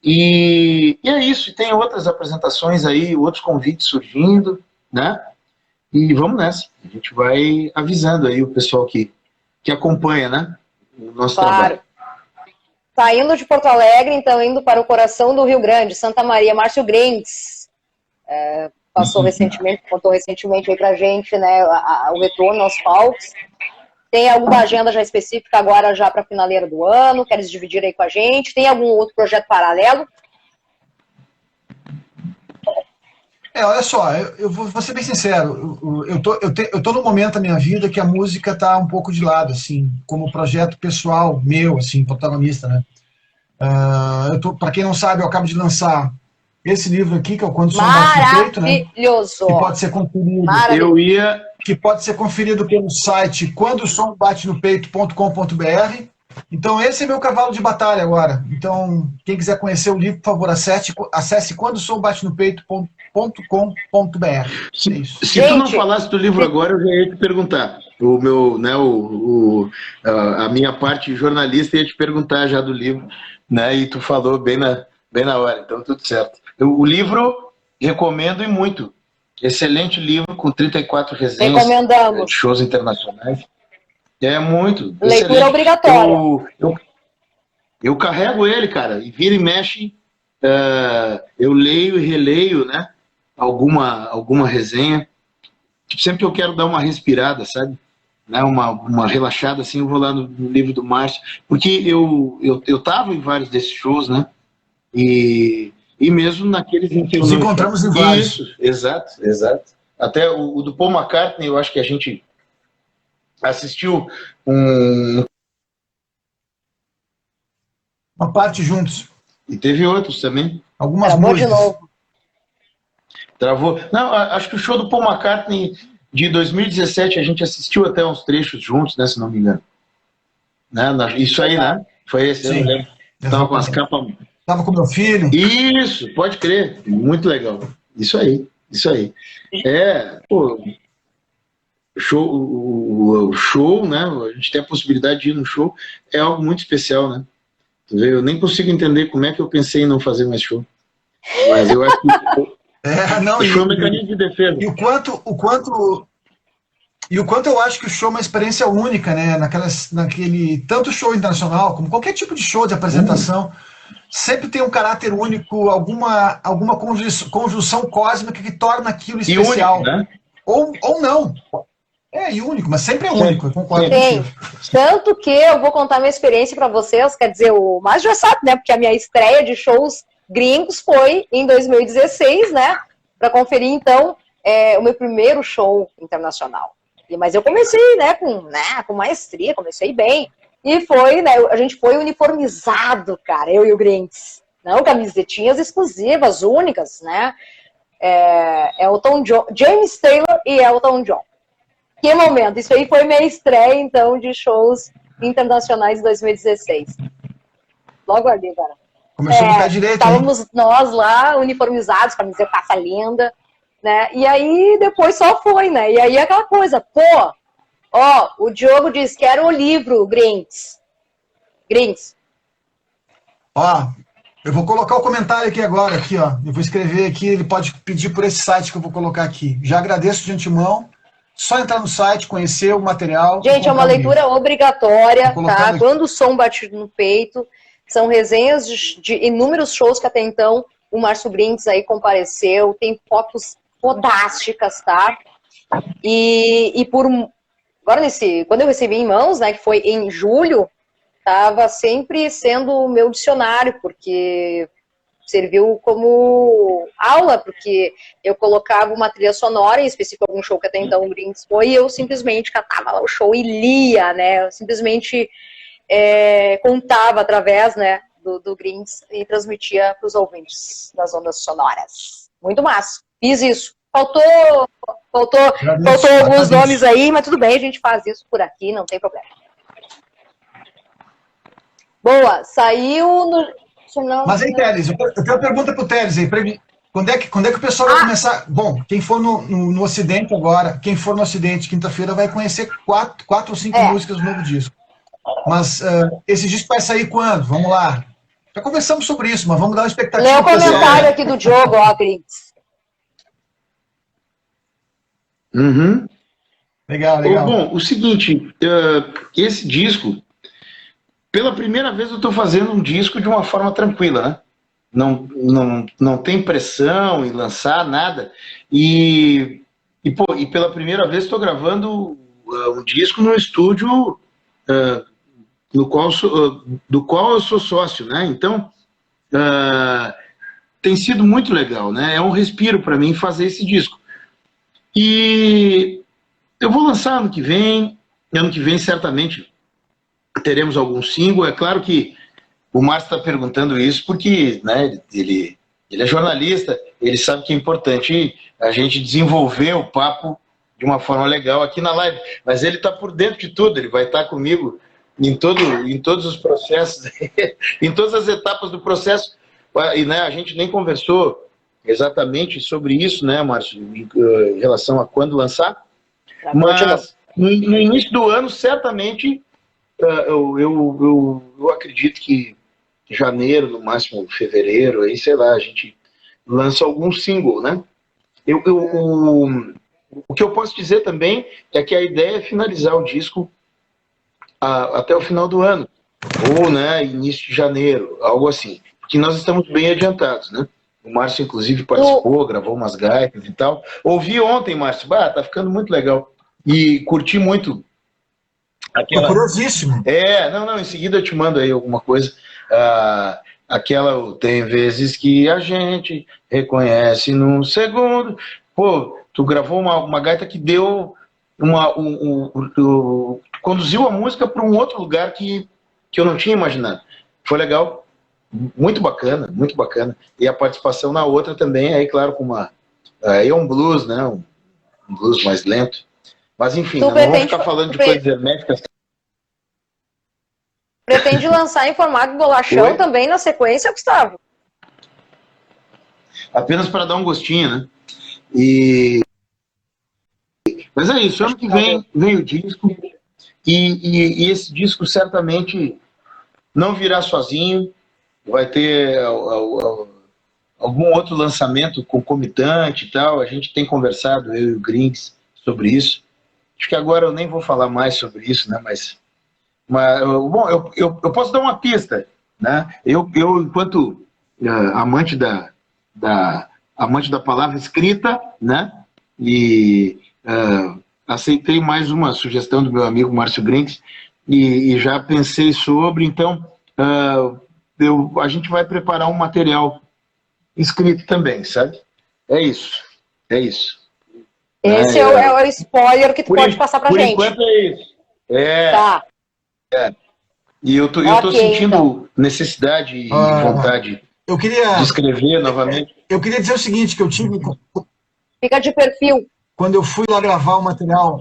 Speaker 3: E é isso, e tem outras apresentações aí, outros convites surgindo, né? E vamos nessa. A gente vai avisando aí o pessoal que acompanha, né, o nosso trabalho.
Speaker 1: Saindo de Porto Alegre, então, indo para o coração do Rio Grande, Santa Maria, Márcio Grings, contou recentemente aí pra gente, né, o retorno aos palcos. Tem alguma agenda já específica agora já para finaleira do ano? Queres dividir aí com a gente? Tem algum outro projeto paralelo?
Speaker 2: Olha só, eu vou ser bem sincero, eu tô num momento da minha vida que a música tá um pouco de lado, assim, como projeto pessoal meu, assim, protagonista, né? Para quem não sabe, eu acabo de lançar esse livro aqui, que é o Quando o Som Bate no Peito, né?
Speaker 1: Maravilhoso!
Speaker 2: Que pode ser conferido. Que pode ser conferido pelo site quandosombateNopeito.com.br. Então, esse é meu cavalo de batalha agora. Então, quem quiser conhecer o livro, por favor, acesse quandosombateNopeito.com.br.
Speaker 3: Se tu não falasse do livro agora, eu já ia te perguntar. O meu, né, a minha parte jornalista ia te perguntar já do livro, né? E tu falou bem na hora, então tudo certo. O livro, recomendo e muito. Excelente livro, com 34 resenhas de shows internacionais. É muito.
Speaker 1: Leitura
Speaker 3: excelente.
Speaker 1: Obrigatória.
Speaker 3: Eu carrego ele, cara, e vira e mexe, eu leio e releio, né? Alguma resenha. Sempre que eu quero dar uma respirada, sabe? Né, uma relaxada, assim, eu vou lá no livro do Márcio. Porque eu tava em vários desses shows, né? E mesmo naqueles em que
Speaker 2: nos encontramos em vários.
Speaker 3: Isso, exato. Até o do Paul McCartney, eu acho que a gente assistiu
Speaker 2: uma parte juntos.
Speaker 3: E teve outros também.
Speaker 2: Algumas músicas.
Speaker 1: De novo.
Speaker 3: Travou. Não, acho que o show do Paul McCartney de 2017 a gente assistiu até uns trechos juntos, né, se não me engano. Né? Isso aí, né? Foi esse,
Speaker 2: sim,
Speaker 3: eu lembro. Tava com as capas.
Speaker 2: Tava com meu filho.
Speaker 3: Isso, pode crer. Muito legal. Isso aí. Pô, o show, né? A gente tem a possibilidade de ir no show, é algo muito especial, né? Eu nem consigo entender como é que eu pensei em não fazer mais show. Mas eu acho que o show é um mecanismo de defesa.
Speaker 2: E o quanto eu acho que o show é uma experiência única, né? Naquele tanto show internacional como qualquer tipo de show de apresentação. Sempre tem um caráter único, alguma conjunção cósmica que torna aquilo especial.
Speaker 3: E único, né?
Speaker 2: Ou não. E único, mas sempre é único, eu concordo
Speaker 1: contigo. Tanto que eu vou contar minha experiência para vocês, quer dizer, o Márcio já sabe, né? Porque a minha estreia de shows gringos foi em 2016, né? Para conferir, então, o meu primeiro show internacional. Mas eu comecei, né, com maestria, comecei bem. E foi, né, a gente foi uniformizado, cara, eu e o Grings. Não, camisetinhas exclusivas, únicas, né? Elton John, James Taylor e Elton John. Que momento, isso aí foi minha estreia, então, de shows internacionais de 2016. Logo ali, cara.
Speaker 2: Começou no pé direito.
Speaker 1: Estávamos nós lá, uniformizados, camiseta linda, né? E aí, depois só foi, né? E aí, aquela coisa, o Diogo disse que era o livro, Grings.
Speaker 2: Eu vou colocar o comentário aqui agora, eu vou escrever aqui, ele pode pedir por esse site que eu vou colocar aqui. Já agradeço de antemão, só entrar no site, conhecer o material.
Speaker 1: Gente, é uma leitura obrigatória, tá? Quando o som bate no peito, são resenhas de inúmeros shows que até então o Márcio Grings aí compareceu, tem fotos fodásticas, tá? Agora, quando eu recebi em mãos, né, que foi em julho, estava sempre sendo o meu dicionário, porque serviu como aula, porque eu colocava uma trilha sonora, em específico algum show que até então o Grings foi, e eu simplesmente catava lá o show e lia, né? Eu simplesmente contava através, né, do Grings e transmitia para os ouvintes das ondas sonoras. Muito massa. Fiz isso. Faltou alguns nomes aí, mas tudo bem, a gente faz isso por aqui, não tem problema. Boa, saiu no...
Speaker 2: Mas aí, Teles, eu tenho uma pergunta pro Teles aí. Quando é que o pessoal vai começar? Bom, quem for no Ocidente agora, quem for no Ocidente, quinta-feira, vai conhecer 4 ou 5 músicas do novo disco. Mas esse disco vai sair quando? Vamos lá. Já conversamos sobre isso, mas vamos dar uma expectativa.
Speaker 1: Lê o comentário aqui do Diogo, Grings.
Speaker 3: Uhum.
Speaker 2: Legal, legal.
Speaker 3: Bom, o seguinte, esse disco, pela primeira vez eu estou fazendo um disco de uma forma tranquila, né? Não tem pressão em lançar nada. E pela primeira vez estou gravando um disco no estúdio do qual eu sou sócio, né? Então, tem sido muito legal, né? É um respiro para mim fazer esse disco. E eu vou lançar ano que vem certamente teremos algum single. É claro que o Márcio está perguntando isso porque, né, ele é jornalista, ele sabe que é importante a gente desenvolver o papo de uma forma legal aqui na live, mas ele está por dentro de tudo, ele vai estar comigo em todos os processos, em todas as etapas do processo, e né, a gente nem conversou exatamente sobre isso, né, Márcio, em relação a quando lançar, mas no início do ano, certamente, eu acredito que janeiro, no máximo fevereiro, aí, sei lá, a gente lança algum single, né? O que eu posso dizer também é que a ideia é finalizar o disco até o final do ano, ou, né, início de janeiro, algo assim, porque nós estamos bem adiantados, né? O Márcio, inclusive, participou, gravou umas gaitas e tal. Ouvi ontem, Márcio, tá ficando muito legal. E curti muito aquela...
Speaker 2: Curiosíssimo.
Speaker 3: Não, em seguida eu te mando aí alguma coisa. Aquela, tem vezes que a gente reconhece num segundo. Pô, tu gravou uma gaita que deu conduziu a música para um outro lugar que eu não tinha imaginado. Foi legal, muito bacana, muito bacana. E a participação na outra também, aí claro, com aí é um blues, né? Um blues mais lento. Mas enfim, não vamos ficar falando de coisas herméticas.
Speaker 1: Pretende lançar em formato bolachão também na sequência, Gustavo?
Speaker 3: Apenas para dar um gostinho, né? Mas é isso, ano que vem o disco, e esse disco certamente não virá sozinho, vai ter algum outro lançamento concomitante e tal. A gente tem conversado, eu e o Grings, sobre isso. Acho que agora eu nem vou falar mais sobre isso, né? Mas bom, eu posso dar uma pista, né? Eu enquanto amante amante da palavra escrita, né? E aceitei mais uma sugestão do meu amigo Márcio Grings e já pensei sobre. Então a gente vai preparar um material escrito também, sabe? É isso.
Speaker 1: Esse é o spoiler que tu pode passar pra gente.
Speaker 3: Por enquanto é isso.
Speaker 1: Tá.
Speaker 3: E eu tô sentindo necessidade e vontade de escrever novamente.
Speaker 2: Eu queria dizer o seguinte, que eu tive...
Speaker 1: Fica de perfil.
Speaker 2: Quando eu fui lá gravar o material...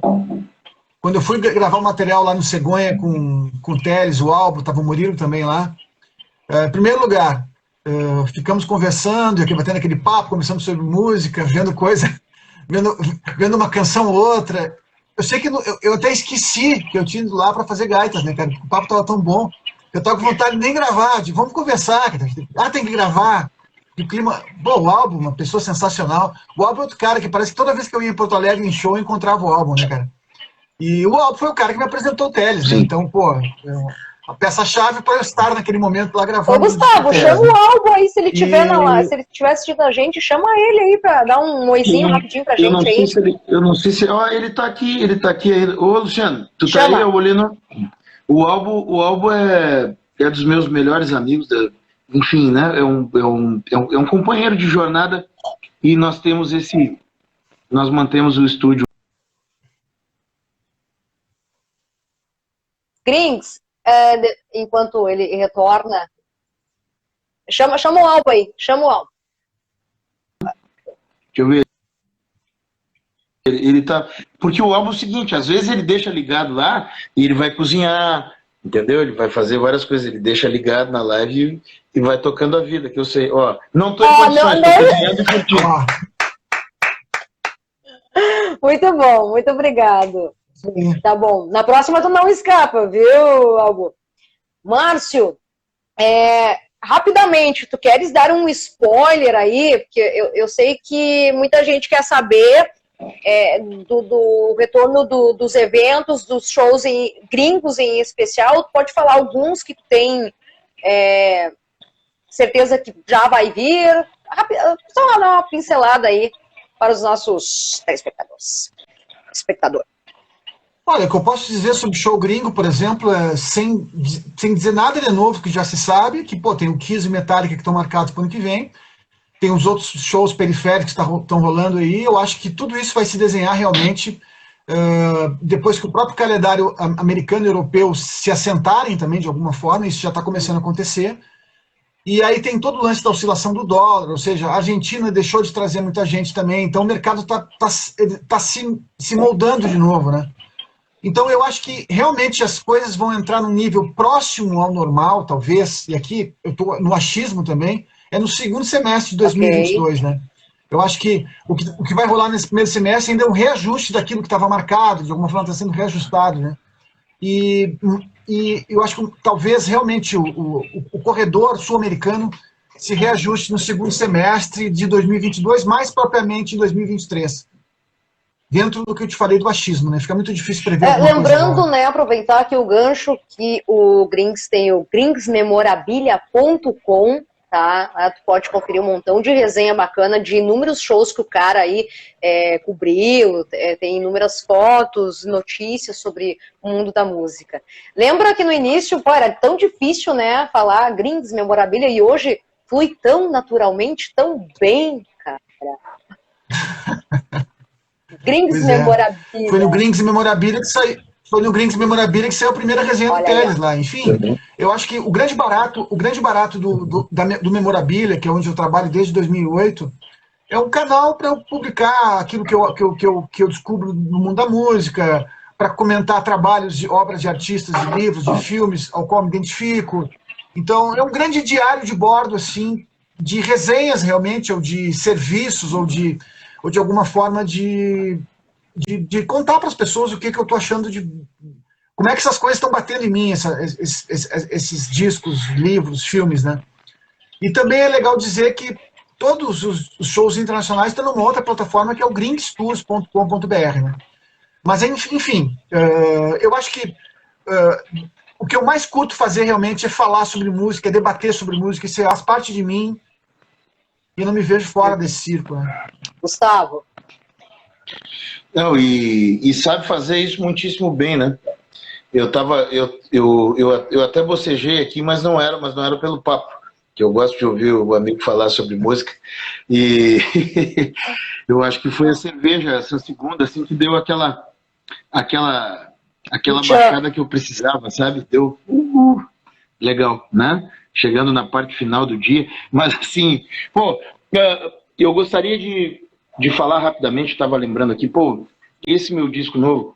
Speaker 2: Quando eu fui gravar o material lá no Cegonha com o Teles, o Albo, tava o Murilo também lá. Em primeiro lugar, ficamos conversando, batendo aquele papo, conversando sobre música, vendo coisa, vendo uma canção ou outra. Eu sei que eu até esqueci que eu tinha ido lá para fazer gaitas, né, cara? O papo tava tão bom. Eu tava com vontade de nem gravar, vamos conversar. Tem que gravar. O clima... Bom, o Albo, uma pessoa sensacional. O Albo é outro cara que parece que toda vez que eu ia em Porto Alegre em show, eu encontrava o Albo, né, cara? E o Albo foi o cara que me apresentou o Teles, né? Então, pô, a peça-chave para eu estar naquele momento lá gravando.
Speaker 1: Ô, Gustavo, chama o Albo aí, se ele tiver se ele estiver assistindo a gente, chama ele aí para dar um oizinho rapidinho pra gente aí.
Speaker 3: Eu não sei se... ele tá aqui aí. Ô, Luciano, tu tá aí, eu olhei no... O Albo é dos meus melhores amigos, enfim, né? É um companheiro de jornada e nós mantemos o estúdio.
Speaker 1: Grings, enquanto ele retorna, chama o Albo aí, chama o Albo.
Speaker 3: Deixa eu ver. Ele tá... Porque o Albo é o seguinte, às vezes ele deixa ligado lá e ele vai cozinhar, entendeu? Ele vai fazer várias coisas, ele deixa ligado na live e vai tocando a vida, que eu sei. Ó, não tô em condições, tô cozinhando e curtindo.
Speaker 1: Muito bom, muito obrigado. Tá bom. Na próxima tu não escapa, viu, Albo? Márcio, rapidamente, tu queres dar um spoiler aí? Porque eu sei que muita gente quer saber do retorno dos eventos, dos shows gringos em especial. Tu pode falar alguns que tu tem certeza que já vai vir? Só dar uma pincelada aí para os nossos telespectadores.
Speaker 2: Olha, o que eu posso dizer sobre show gringo, por exemplo, sem dizer nada de novo que já se sabe, que tem o Kiss e Metallica que estão marcados para o ano que vem, tem os outros shows periféricos que estão rolando aí. Eu acho que tudo isso vai se desenhar realmente depois que o próprio calendário americano e europeu se assentarem também de alguma forma. Isso já está começando a acontecer. E aí tem todo o lance da oscilação do dólar, ou seja, a Argentina deixou de trazer muita gente também, então o mercado está se moldando de novo, né? Então eu acho que realmente as coisas vão entrar num nível próximo ao normal, talvez, e aqui eu estou no achismo também, no segundo semestre de 2022, okay, né? Eu acho que o que vai rolar nesse primeiro semestre ainda é um reajuste daquilo que estava marcado, de alguma forma está sendo reajustado, né? E eu acho que talvez realmente o corredor sul-americano se reajuste no segundo semestre de 2022, mais propriamente em 2023. Dentro do que eu te falei do achismo, né? Fica muito difícil prever.
Speaker 1: Lembrando, né, aproveitar aqui o gancho que o Grings tem o gringsmemorabilia.com, tá? Tu pode conferir um montão de resenha bacana de inúmeros shows que o cara aí cobriu, tem inúmeras fotos, notícias sobre o mundo da música. Lembra que no início, era tão difícil, né, falar Grings Memorabilia, e hoje flui tão naturalmente, tão bem, cara. Grings Memorabilia.
Speaker 2: Foi no Grings Memorabilia que saiu. Foi no Grings Memorabilia que saiu a primeira resenha do Teles lá. Enfim, eu acho que o grande barato do Memorabilia, que é onde eu trabalho desde 2008, é um canal para eu publicar aquilo que eu descubro no mundo da música, para comentar trabalhos de obras de artistas, de livros, de filmes ao qual me identifico. Então, é um grande diário de bordo, assim, de resenhas realmente, ou de serviços, ou de alguma forma de contar para as pessoas o que eu estou achando como é que essas coisas estão batendo em mim, esses discos, livros, filmes, né? E também é legal dizer que todos os shows internacionais estão numa outra plataforma que é o gringstours.com.br, né? Mas, enfim, eu acho que o que eu mais curto fazer realmente é falar sobre música, é debater sobre música, isso faz parte de mim e eu não me vejo fora desse círculo, né?
Speaker 1: Gustavo?
Speaker 3: Não, e sabe fazer isso muitíssimo bem, né? Eu até bocejei aqui, mas não era pelo papo, que eu gosto de ouvir o amigo falar sobre música, e eu acho que foi a cerveja, essa segunda, assim, que deu aquela baixada que eu precisava, sabe? Deu legal, né? Chegando na parte final do dia, mas assim, eu gostaria de falar rapidamente, estava lembrando aqui, esse meu disco novo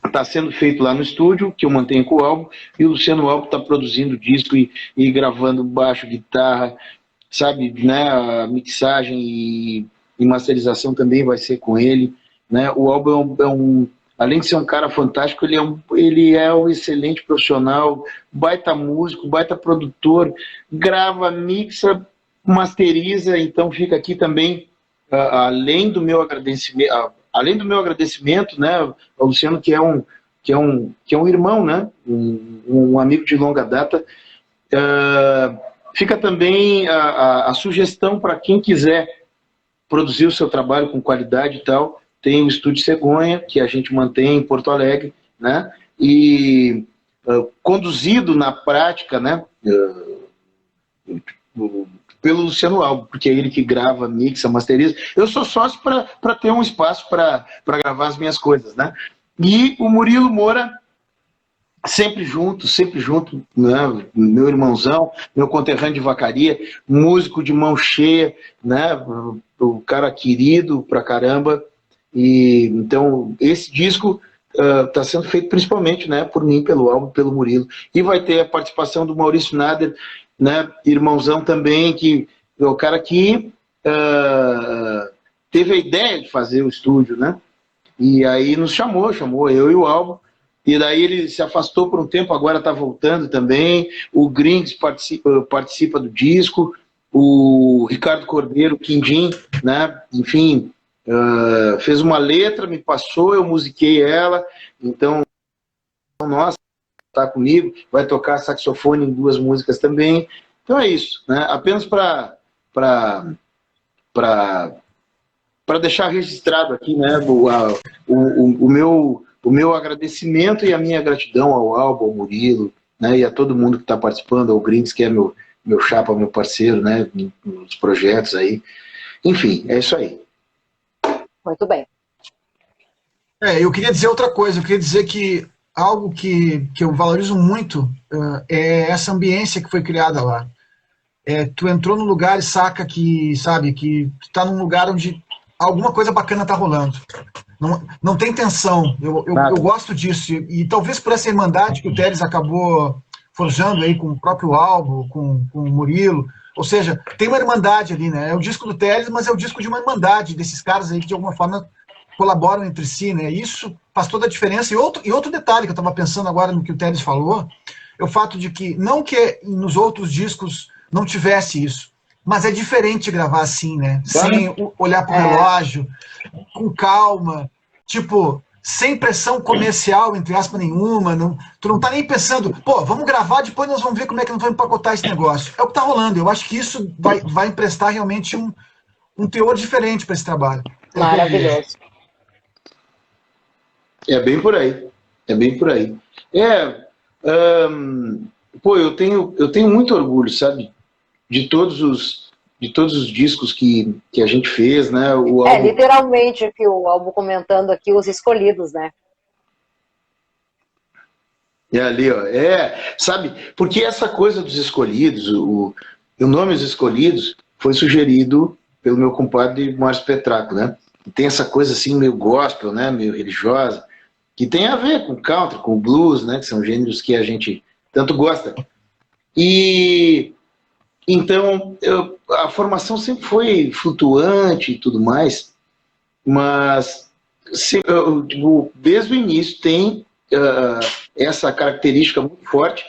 Speaker 3: está sendo feito lá no estúdio, que eu mantenho com o Albo, e o Luciano Albo está produzindo o disco e gravando baixo, guitarra, sabe, né, a mixagem e masterização também vai ser com ele, né? O Albo além de ser um cara fantástico, ele é um excelente profissional, baita músico, baita produtor, grava, mixa, masteriza, então fica aqui também, além do meu agradecimento, né, ao Luciano, que é um irmão, né, um amigo de longa data, fica também a sugestão para quem quiser produzir o seu trabalho com qualidade e tal. Tem o Estúdio Cegonha, que a gente mantém em Porto Alegre, né, e conduzido na prática, né, pelo Luciano Albo, porque é ele que grava, mixa, masteriza. Eu sou sócio para ter um espaço para gravar as minhas coisas, né? E o Murilo Moura, sempre junto, né? Meu irmãozão, meu conterrâneo de Vacaria, músico de mão cheia, né? O cara querido pra caramba. E então esse disco está sendo feito principalmente, né, por mim, pelo Albo, pelo Murilo. E vai ter a participação do Maurício Nader, né, irmãozão também, que é o cara que teve a ideia de fazer o estúdio, né? E aí nos chamou eu e o Albo, e daí ele se afastou por um tempo, agora está voltando também. O Grings participa do disco, o Ricardo Cordeiro, Quindim, né? Enfim, fez uma letra, me passou, eu musiquei ela, então, nossa, tá comigo, vai tocar saxofone em 2 músicas também. Então é isso, né? Apenas para deixar registrado aqui, né, o meu agradecimento e a minha gratidão ao Alba, ao Murilo, né, e a todo mundo que está participando, ao Grinks, que é meu chapa, meu parceiro, né, nos projetos aí. Enfim, é isso aí.
Speaker 1: Muito bem.
Speaker 2: Eu queria dizer outra coisa, eu queria dizer que algo que eu valorizo muito é essa ambiência que foi criada lá. Tu entrou num lugar e saca que, sabe, que tu tá num lugar onde alguma coisa bacana tá rolando. Não tem tensão. Eu gosto disso. E talvez por essa irmandade que o Teles acabou forjando aí com o próprio Albo, com o Murilo. Ou seja, tem uma irmandade ali, né? É o disco do Teles, mas é o disco de uma irmandade desses caras aí que de alguma forma colaboram entre si, né? Isso faz toda a diferença. E outro detalhe que eu estava pensando agora no que o Teles falou, é o fato de que, não que nos outros discos não tivesse isso, mas é diferente gravar assim, né? Sem olhar pro relógio, com calma, tipo, sem pressão comercial, entre aspas, nenhuma. Tu não tá nem pensando, pô, vamos gravar, depois nós vamos ver como é que nós vamos empacotar esse negócio. É o que tá rolando. Eu acho que isso vai emprestar realmente um teor diferente para esse trabalho.
Speaker 1: Maravilhoso.
Speaker 3: É bem por aí. É bem por aí. Pô, eu tenho muito orgulho, sabe? De todos os discos que a gente fez, né? O álbum...
Speaker 1: literalmente aqui o álbum comentando aqui os escolhidos, né?
Speaker 3: Ali, ó. Sabe? Porque essa coisa dos escolhidos, o nome Os Escolhidos foi sugerido pelo meu compadre Márcio Petraco, né? E tem essa coisa assim meio gospel, né? Meio religiosa, que tem a ver com o country, com o blues, né? Que são gêneros que a gente tanto gosta. E então a formação sempre foi flutuante e tudo mais, mas desde o início tem essa característica muito forte,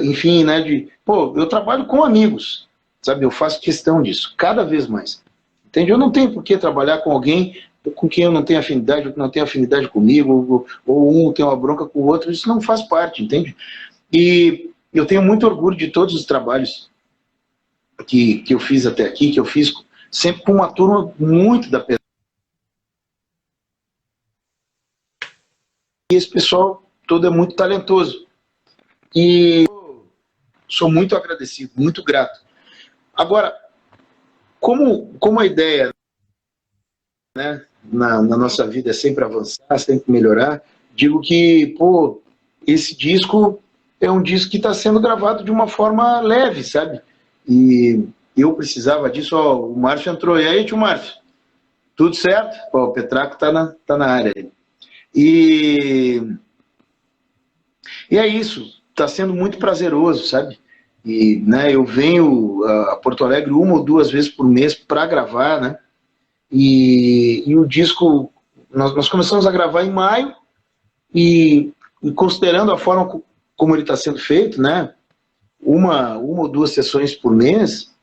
Speaker 3: enfim, né? Eu trabalho com amigos, sabe? Eu faço questão disso, cada vez mais. Entende? Eu não tenho por que trabalhar com alguém com quem eu não tenho afinidade, ou que não tem afinidade comigo, ou um tem uma bronca com o outro, isso não faz parte, entende? E eu tenho muito orgulho de todos os trabalhos que eu fiz até aqui, que eu fiz sempre com uma turma muito da pesada. E esse pessoal todo é muito talentoso. E sou muito agradecido, muito grato. Agora, como a ideia, né, na nossa vida é sempre avançar, sempre melhorar, digo que, esse disco é um disco que está sendo gravado de uma forma leve, sabe? E eu precisava disso. O Márcio entrou. E aí, tio Márcio? Tudo certo? O Petraco tá na área. E é isso. Está sendo muito prazeroso, sabe? E, né, eu venho a Porto Alegre 1 ou 2 vezes por mês para gravar, né? E o disco, nós começamos a gravar em maio e considerando a forma como ele está sendo feito, né? Uma ou 2 sessões por mês,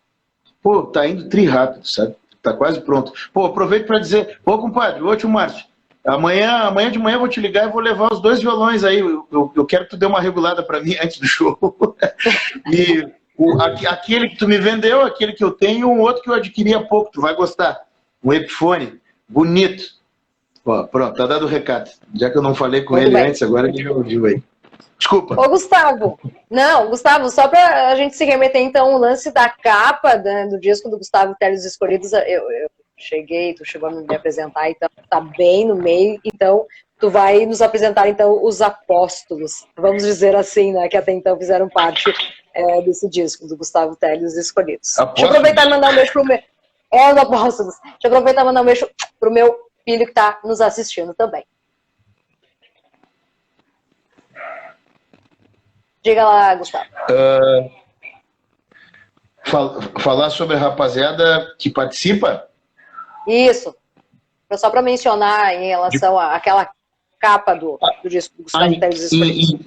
Speaker 3: tá indo tri rápido, sabe? Tá quase pronto. Aproveito para dizer, compadre, tio Márcio, amanhã de manhã eu vou te ligar e vou levar os 2 violões aí, eu quero que tu dê uma regulada para mim antes do show. E aquele que tu me vendeu, aquele que eu tenho, um outro que eu adquiri há pouco, tu vai gostar. Um Epiphone, bonito. Pronto, tá dado o recado. Já que eu não falei com ele antes, agora ele já ouviu aí. Desculpa.
Speaker 1: Ô, Gustavo. Não, Gustavo, só para a gente se remeter, então, o lance da capa do disco do Gustavo Teles Escolhidos, eu cheguei, tu chegou a me apresentar, então tá bem no meio, então tu vai nos apresentar, então, os apóstolos, vamos dizer assim, né, que até então fizeram parte desse disco do Gustavo Teles Escolhidos.
Speaker 3: Apóstolos?
Speaker 1: Deixa eu aproveitar e mandar um beijo pro meu... os apóstolos. Deixa eu aproveitar e mandar um beijo pro meu filho que tá nos assistindo também. Diga lá, Gustavo.
Speaker 3: Falar sobre a rapaziada que participa?
Speaker 1: Isso. Só para mencionar em relação àquela capa do disco do Gustavo Teles Escolhidos.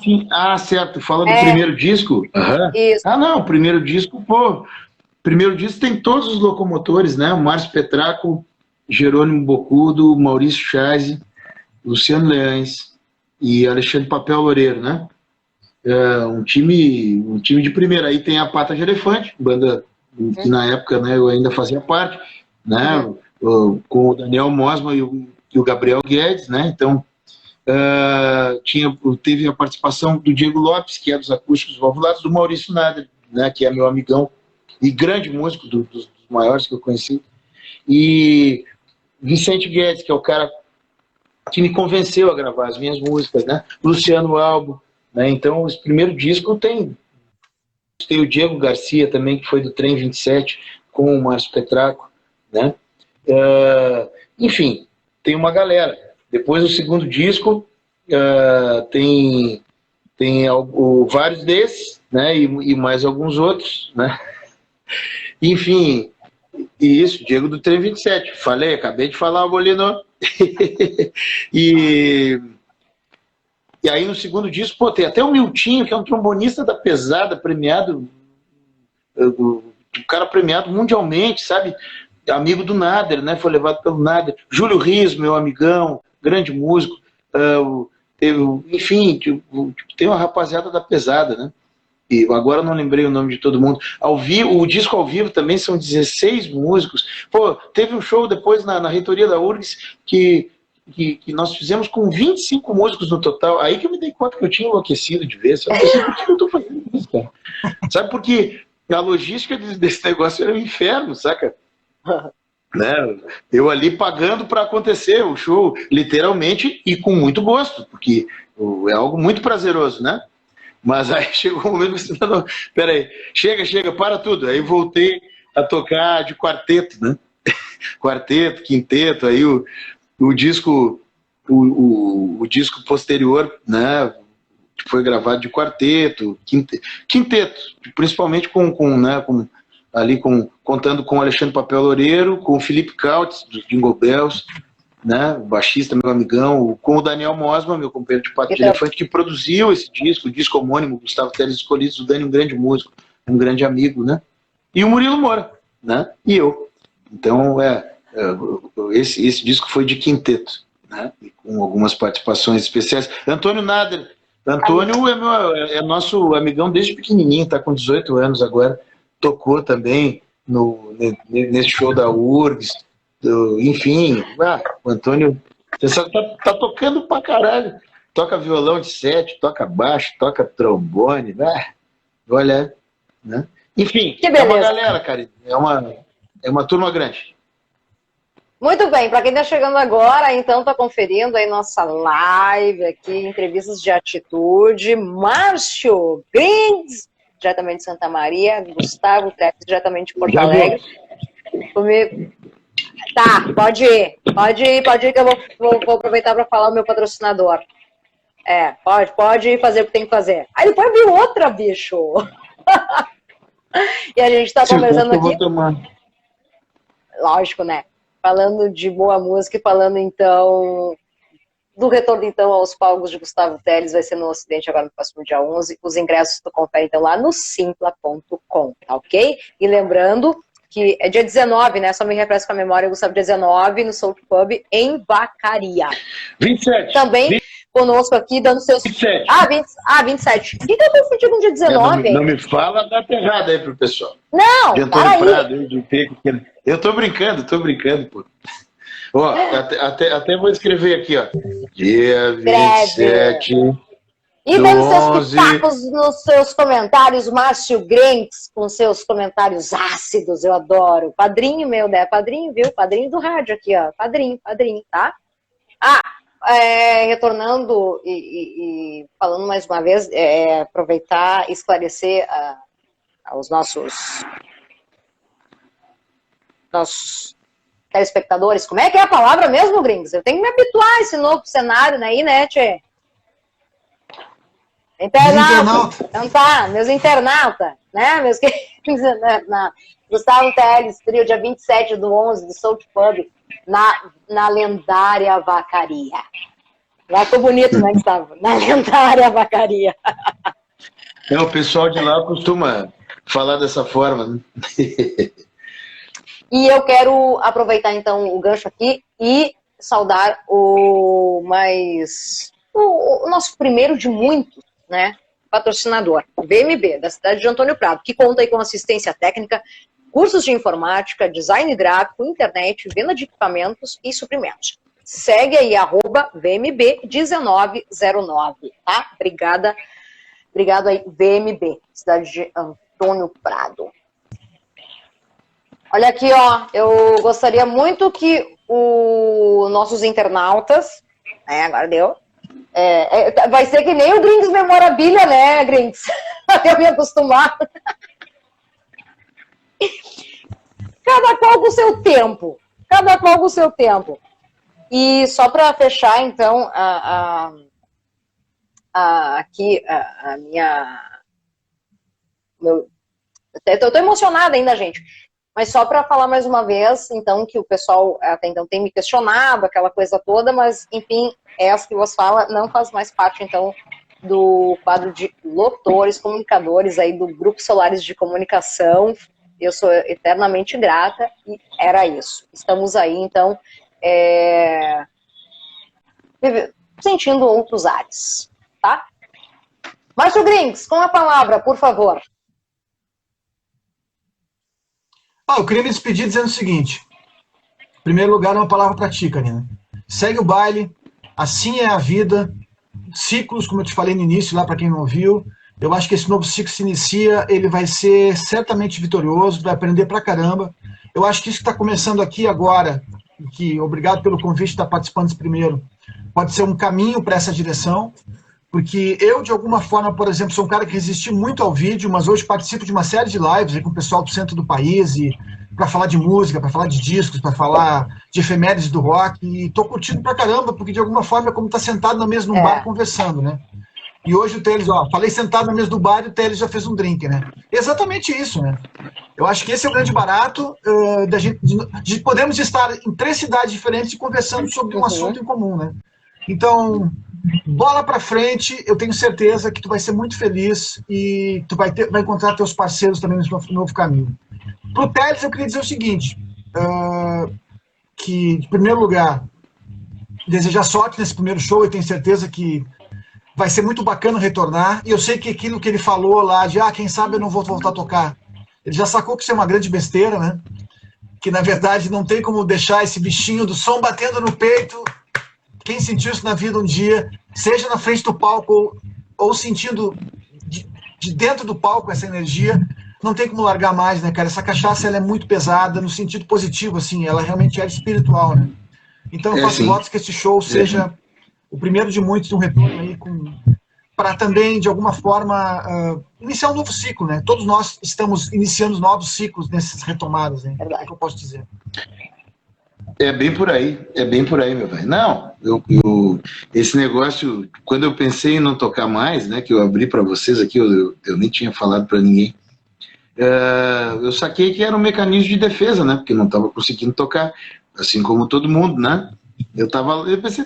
Speaker 3: Sim. Certo. Fala do primeiro disco? Uhum.
Speaker 1: Isso.
Speaker 3: Não, o primeiro disco, primeiro disco tem todos os locomotores, né? O Márcio Petraco Jerônimo Bocudo, Maurício Chazzi, Luciano Leães e Alexandre Papel Loureiro, né? Um time de primeira. Aí tem a Pata de Elefante, banda que na época, né, eu ainda fazia parte, né? Com o Daniel Mosma e o Gabriel Guedes, né? Então, teve a participação do Diego Lopes, que é dos Acústicos Valvulados, do Maurício Nader, né, que é meu amigão e grande músico, dos maiores que eu conheci, e Vicente Guedes, que é o cara que me convenceu a gravar as minhas músicas, né? Luciano Albo, né? Então, esse primeiro disco tem o Diego Garcia também, que foi do Trem 27, com o Márcio Petraco, né? Enfim, tem uma galera. Depois do segundo disco, tem vários desses, né? E mais alguns outros, né? Enfim, isso, Diego do Trem 27. Falei, acabei de falar, Bolino. E aí no segundo disco, pô, tem até o Miltinho, que é um trombonista da pesada, premiado, o cara premiado mundialmente, sabe? Amigo do Nader, né? Foi levado pelo Nader. Júlio Rios, meu amigão, grande músico. Enfim, tem uma rapaziada da pesada, né? E agora não lembrei o nome de todo mundo. O disco ao vivo também são 16 músicos. Pô, teve um show depois na reitoria da URGS que nós fizemos com 25 músicos no total. Aí que eu me dei conta que eu tinha enlouquecido de vez. Eu pensei, por que eu tô fazendo isso, cara? Sabe, porque a logística desse negócio era um inferno, saca? Né? Eu ali pagando para acontecer o show, literalmente, e com muito gosto, porque é algo muito prazeroso, né? Mas aí chegou um momento que você falou, peraí, chega, para tudo. Aí voltei a tocar de quarteto, né? Quarteto, quinteto, aí o disco posterior, né? Foi gravado de quarteto, quinteto, principalmente contando com o Alexandre Papel Loureiro, com o Felipe Cautes, do Jingle Bells, né, o baixista, meu amigão, com o Daniel Mosma, meu companheiro de Pata de Elefante, que produziu esse disco, o disco homônimo, Gustavo Teles Escolhidos, o Dani, um grande músico, um grande amigo, né, e o Murilo Moura, né, e eu. Então, esse disco foi de quinteto, né, com algumas participações especiais. Antônio Nader, é nosso amigão desde pequenininho, está com 18 anos agora, tocou também nesse show da URGS, enfim, o Antônio tá tocando pra caralho, toca violão de 7, toca baixo, toca trombone, olha, né? Enfim, é uma galera, cara, é uma turma grande.
Speaker 1: Muito bem, para quem está chegando agora, então está conferindo aí nossa live aqui, entrevistas de atitude, Márcio Grings, diretamente de Santa Maria, Gustavo Teles, diretamente de Porto Alegre. Comigo. Tá, pode ir que eu vou aproveitar para falar o meu patrocinador. Pode ir fazer o que tem que fazer. Aí depois vi outra, bicho. E a gente tá conversando aqui. Lógico, né? Falando de boa música e falando então do retorno então aos palcos de Gustavo Teles, vai ser no Ocidente agora no próximo dia 11. Os ingressos tu confere então lá no simpla.com, tá ok? E lembrando que é dia 19, né? Só me refresco com a memória, Gustavo, dia 19, no Soul Pub, em Vacaria.
Speaker 3: 27.
Speaker 1: Também conosco aqui, dando seus...
Speaker 3: 27.
Speaker 1: 27. Por que eu confundi com o dia 19?
Speaker 3: Não me fala a data errada aí pro pessoal.
Speaker 1: Não,
Speaker 3: de Antônio Prado, eu tô brincando, pô. Ó, até vou escrever aqui, ó. Dia 27...
Speaker 1: E dando seus pitacos nos seus comentários, Márcio Grings, com seus comentários ácidos, eu adoro. Padrinho meu, né? Padrinho, viu? Padrinho do rádio aqui, ó. Padrinho, tá? Retornando e falando mais uma vez, aproveitar e esclarecer aos nossos telespectadores. Como é que é a palavra mesmo, Grings? Eu tenho que me habituar a esse novo cenário aí, né, tchê? Internauta. Então tá, meus internautas, né, meus queridos, Gustavo Teles, trio dia 27/11 do Soul Pub, na lendária Vacaria. Lá ficou bonito, né, Gustavo? Na lendária Vacaria.
Speaker 3: O pessoal de lá costuma falar dessa forma, né?
Speaker 1: E eu quero aproveitar, então, o gancho aqui e saudar o nosso primeiro de muitos, né, patrocinador, o VMB, da cidade de Antônio Prado, que conta aí com assistência técnica, cursos de informática, design gráfico, internet, venda de equipamentos e suprimentos. Segue aí, @VMB1909, tá? Obrigado aí, VMB, cidade de Antônio Prado. Olha aqui, ó, eu gostaria muito que os nossos internautas, agora deu, vai ser que nem o Gringos Memorabilia, né, Gringos? Até eu me acostumar. Cada qual com o seu tempo. Cada qual com o seu tempo. E só para fechar, então, aqui a minha... Eu tô emocionada ainda, gente. Mas só para falar mais uma vez, então, que o pessoal até então tem me questionado, aquela coisa toda, mas, enfim, essa que você fala não faz mais parte, então, do quadro de locutores, comunicadores aí do Grupo Solares de Comunicação. Eu sou eternamente grata e era isso. Estamos aí, então, sentindo outros ares, tá? Márcio Gringos, com a palavra, por favor.
Speaker 2: Eu queria me despedir dizendo o seguinte. Em primeiro lugar, uma palavra para ti, Karina. Segue o baile, assim é a vida. Ciclos, como eu te falei no início, lá para quem não ouviu. Eu acho que esse novo ciclo se inicia, ele vai ser certamente vitorioso, vai aprender pra caramba. Eu acho que isso que está começando aqui agora, que obrigado pelo convite de estar participando desse primeiro, pode ser um caminho para essa direção, porque eu, de alguma forma, por exemplo, sou um cara que resisti muito ao vídeo, mas hoje participo de uma série de lives aí com o pessoal do centro do país, para falar de música, para falar de discos, para falar de efemérides do rock, e tô curtindo pra caramba, porque de alguma forma é como estar sentado na mesa num bar conversando, né? E hoje o Teles, falei sentado na mesa do bar e o Teles já fez um drink, né? Exatamente isso, né? Eu acho que esse é o grande barato de podermos estar em 3 cidades diferentes e conversando sobre um assunto em comum, né? Então, bola pra frente, eu tenho certeza que tu vai ser muito feliz e tu vai encontrar teus parceiros também nesse novo caminho. Pro Teles, eu queria dizer o seguinte, que, em primeiro lugar, desejar sorte nesse primeiro show, eu tenho certeza que vai ser muito bacana retornar, e eu sei que aquilo que ele falou lá, de quem sabe eu não vou voltar a tocar, ele já sacou que isso é uma grande besteira, né? Que na verdade não tem como deixar esse bichinho do som batendo no peito. Quem sentiu isso na vida um dia, seja na frente do palco ou sentindo de dentro do palco essa energia, não tem como largar mais, né, cara? Essa cachaça ela é muito pesada, no sentido positivo, assim, ela realmente é espiritual, né? Então eu faço votos que esse show seja o primeiro de muitos, um retorno aí para também, de alguma forma, iniciar um novo ciclo, né? Todos nós estamos iniciando novos ciclos nessas retomadas, né? É o que eu posso dizer.
Speaker 3: É bem por aí, meu velho. Não, esse negócio, quando eu pensei em não tocar mais, né, que eu abri para vocês aqui, eu nem tinha falado para ninguém, eu saquei que era um mecanismo de defesa, né, porque não estava conseguindo tocar, assim como todo mundo, né. Eu pensei,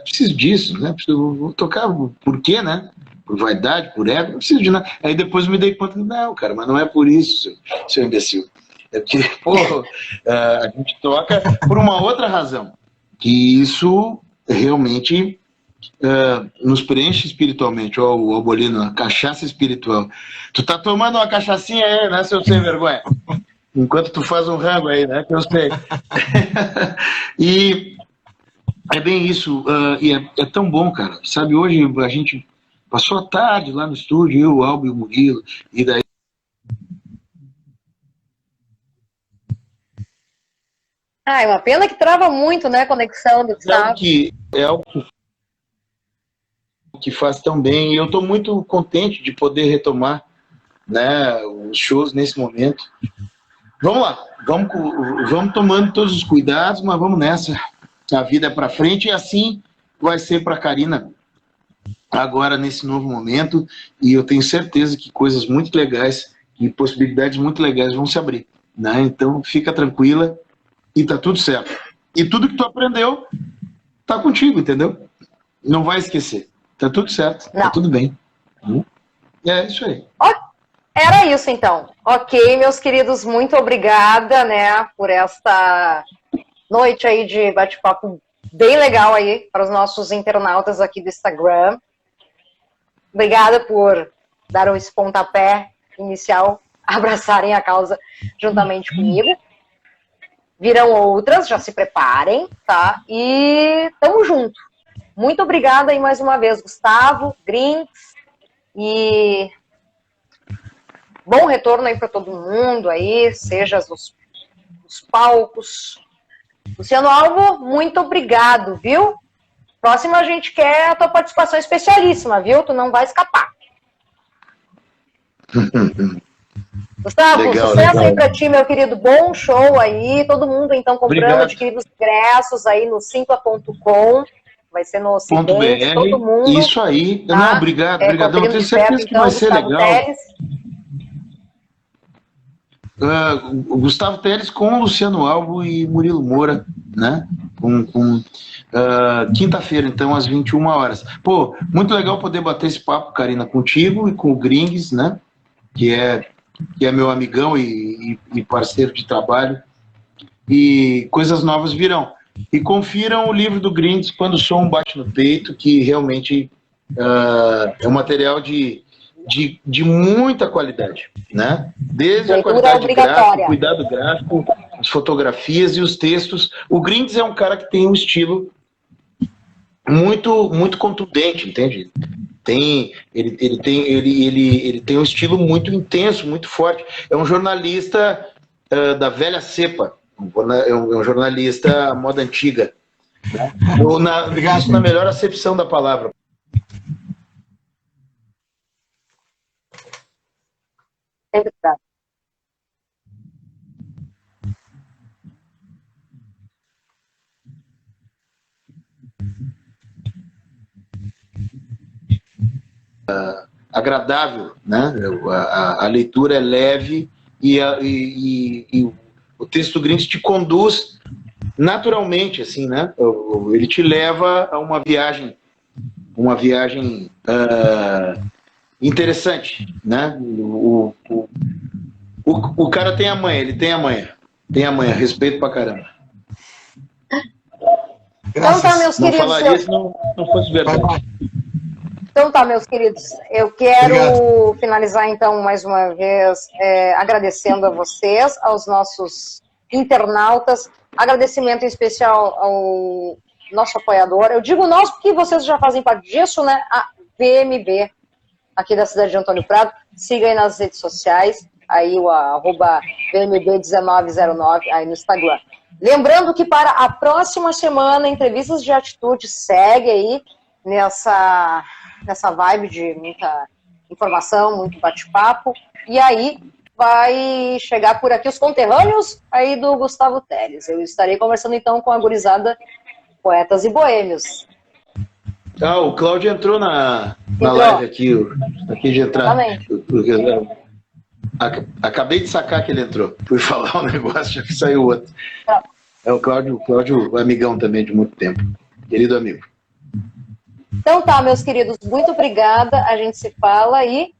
Speaker 3: preciso disso, né, vou tocar, por quê, né, por vaidade, por ego, não preciso de nada. Aí depois eu me dei conta, não, cara, mas não é por isso, seu imbecil. É porque, a gente toca por uma outra razão, que isso realmente nos preenche espiritualmente. Ó, o Albolino, a cachaça espiritual. Tu tá tomando uma cachaçinha aí, né, seu sem vergonha? Enquanto tu faz um rango aí, né, que eu sei. E é bem isso, e é tão bom, cara. Sabe, hoje a gente passou a tarde lá no estúdio, eu, o Albo e o Murilo, e daí
Speaker 1: é uma pena que trava muito, né, a conexão do
Speaker 3: Gustavo. É algo que faz tão bem, e eu estou muito contente de poder retomar, né, os shows nesse momento. Vamos lá, vamos tomando todos os cuidados, mas vamos nessa. A vida é para frente e assim vai ser para a Karina agora nesse novo momento, e eu tenho certeza que coisas muito legais e possibilidades muito legais vão se abrir, né? Então fica tranquila. E tá tudo certo. E tudo que tu aprendeu tá contigo, entendeu? Não vai esquecer. Tá tudo certo. Não. Tá tudo bem. É isso aí.
Speaker 1: Era isso, então. Ok, meus queridos, muito obrigada, né, por esta noite aí de bate-papo bem legal aí para os nossos internautas aqui do Instagram. Obrigada por dar esse pontapé inicial, abraçarem a causa juntamente comigo. Virão outras, já se preparem, tá? E tamo junto. Muito obrigada aí mais uma vez, Gustavo, Grinks, e bom retorno aí para todo mundo aí, seja nos palcos. Luciano Alvo, muito obrigado, viu? Próximo a gente quer a tua participação especialíssima, viu? Tu não vai escapar. Gustavo,
Speaker 3: Legal,
Speaker 1: sucesso
Speaker 3: legal.
Speaker 1: aí pra ti, meu querido. Bom show aí. Todo mundo, então, comprando, adquirindo os ingressos aí no simpla.com. Vai ser no Ocidente, todo mundo.
Speaker 3: Isso aí.
Speaker 1: Tá?
Speaker 3: Não, obrigado, obrigadão. Eu tenho certeza que vai ser legal.
Speaker 1: Teles.
Speaker 3: O Gustavo Teles com o Luciano Alvo e Murilo Moura, né? Quinta-feira, então, às 21 horas. Pô, muito legal poder bater esse papo, Karina, contigo e com o Gringues, né? Que é meu amigão e parceiro de trabalho. E coisas novas virão. E confiram o livro do Gringues, Quando o Som Bate no Peito, que realmente é um material de muita qualidade, né? Desde a qualidade gráfica, cuidado gráfico, as fotografias e os textos. O Grindes é um cara que tem um estilo muito contundente, entende? Ele tem um estilo muito intenso, muito forte. É um jornalista da velha cepa, é um jornalista moda antiga, né? Isso na melhor acepção da palavra.
Speaker 1: Sempre tá.
Speaker 3: Agradável, né? A leitura é leve e o texto do Grindes te conduz naturalmente, assim, né? Ele te leva a uma viagem interessante, né? O cara tem a manha, ele tem a manha, respeito pra caramba.
Speaker 1: Então tá, meus queridos.
Speaker 3: Não falaria se não fosse verdade.
Speaker 1: Então tá, meus queridos, eu quero finalizar então mais uma vez agradecendo a vocês, aos nossos internautas, agradecimento em especial ao nosso apoiador. Eu digo nós porque vocês já fazem parte disso, né? A VMB, aqui da cidade de Antônio Prado. Siga aí nas redes sociais, aí o @VMB1909 aí no Instagram. Lembrando que para a próxima semana, Entrevistas de Atitude segue aí nessa vibe de muita informação, muito bate-papo, e aí vai chegar por aqui os conterrâneos aí do Gustavo Teles. Eu estarei conversando então com a gurizada Poetas e Boêmios.
Speaker 3: O Cláudio entrou na live aqui de entrar. Acabei de sacar que ele entrou. Fui falar um negócio, já que saiu outro. É o Cláudio, amigão também de muito tempo. Querido amigo.
Speaker 1: Então tá, meus queridos, muito obrigada. A gente se fala e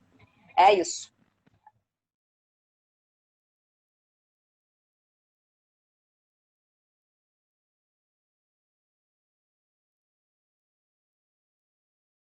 Speaker 1: é isso.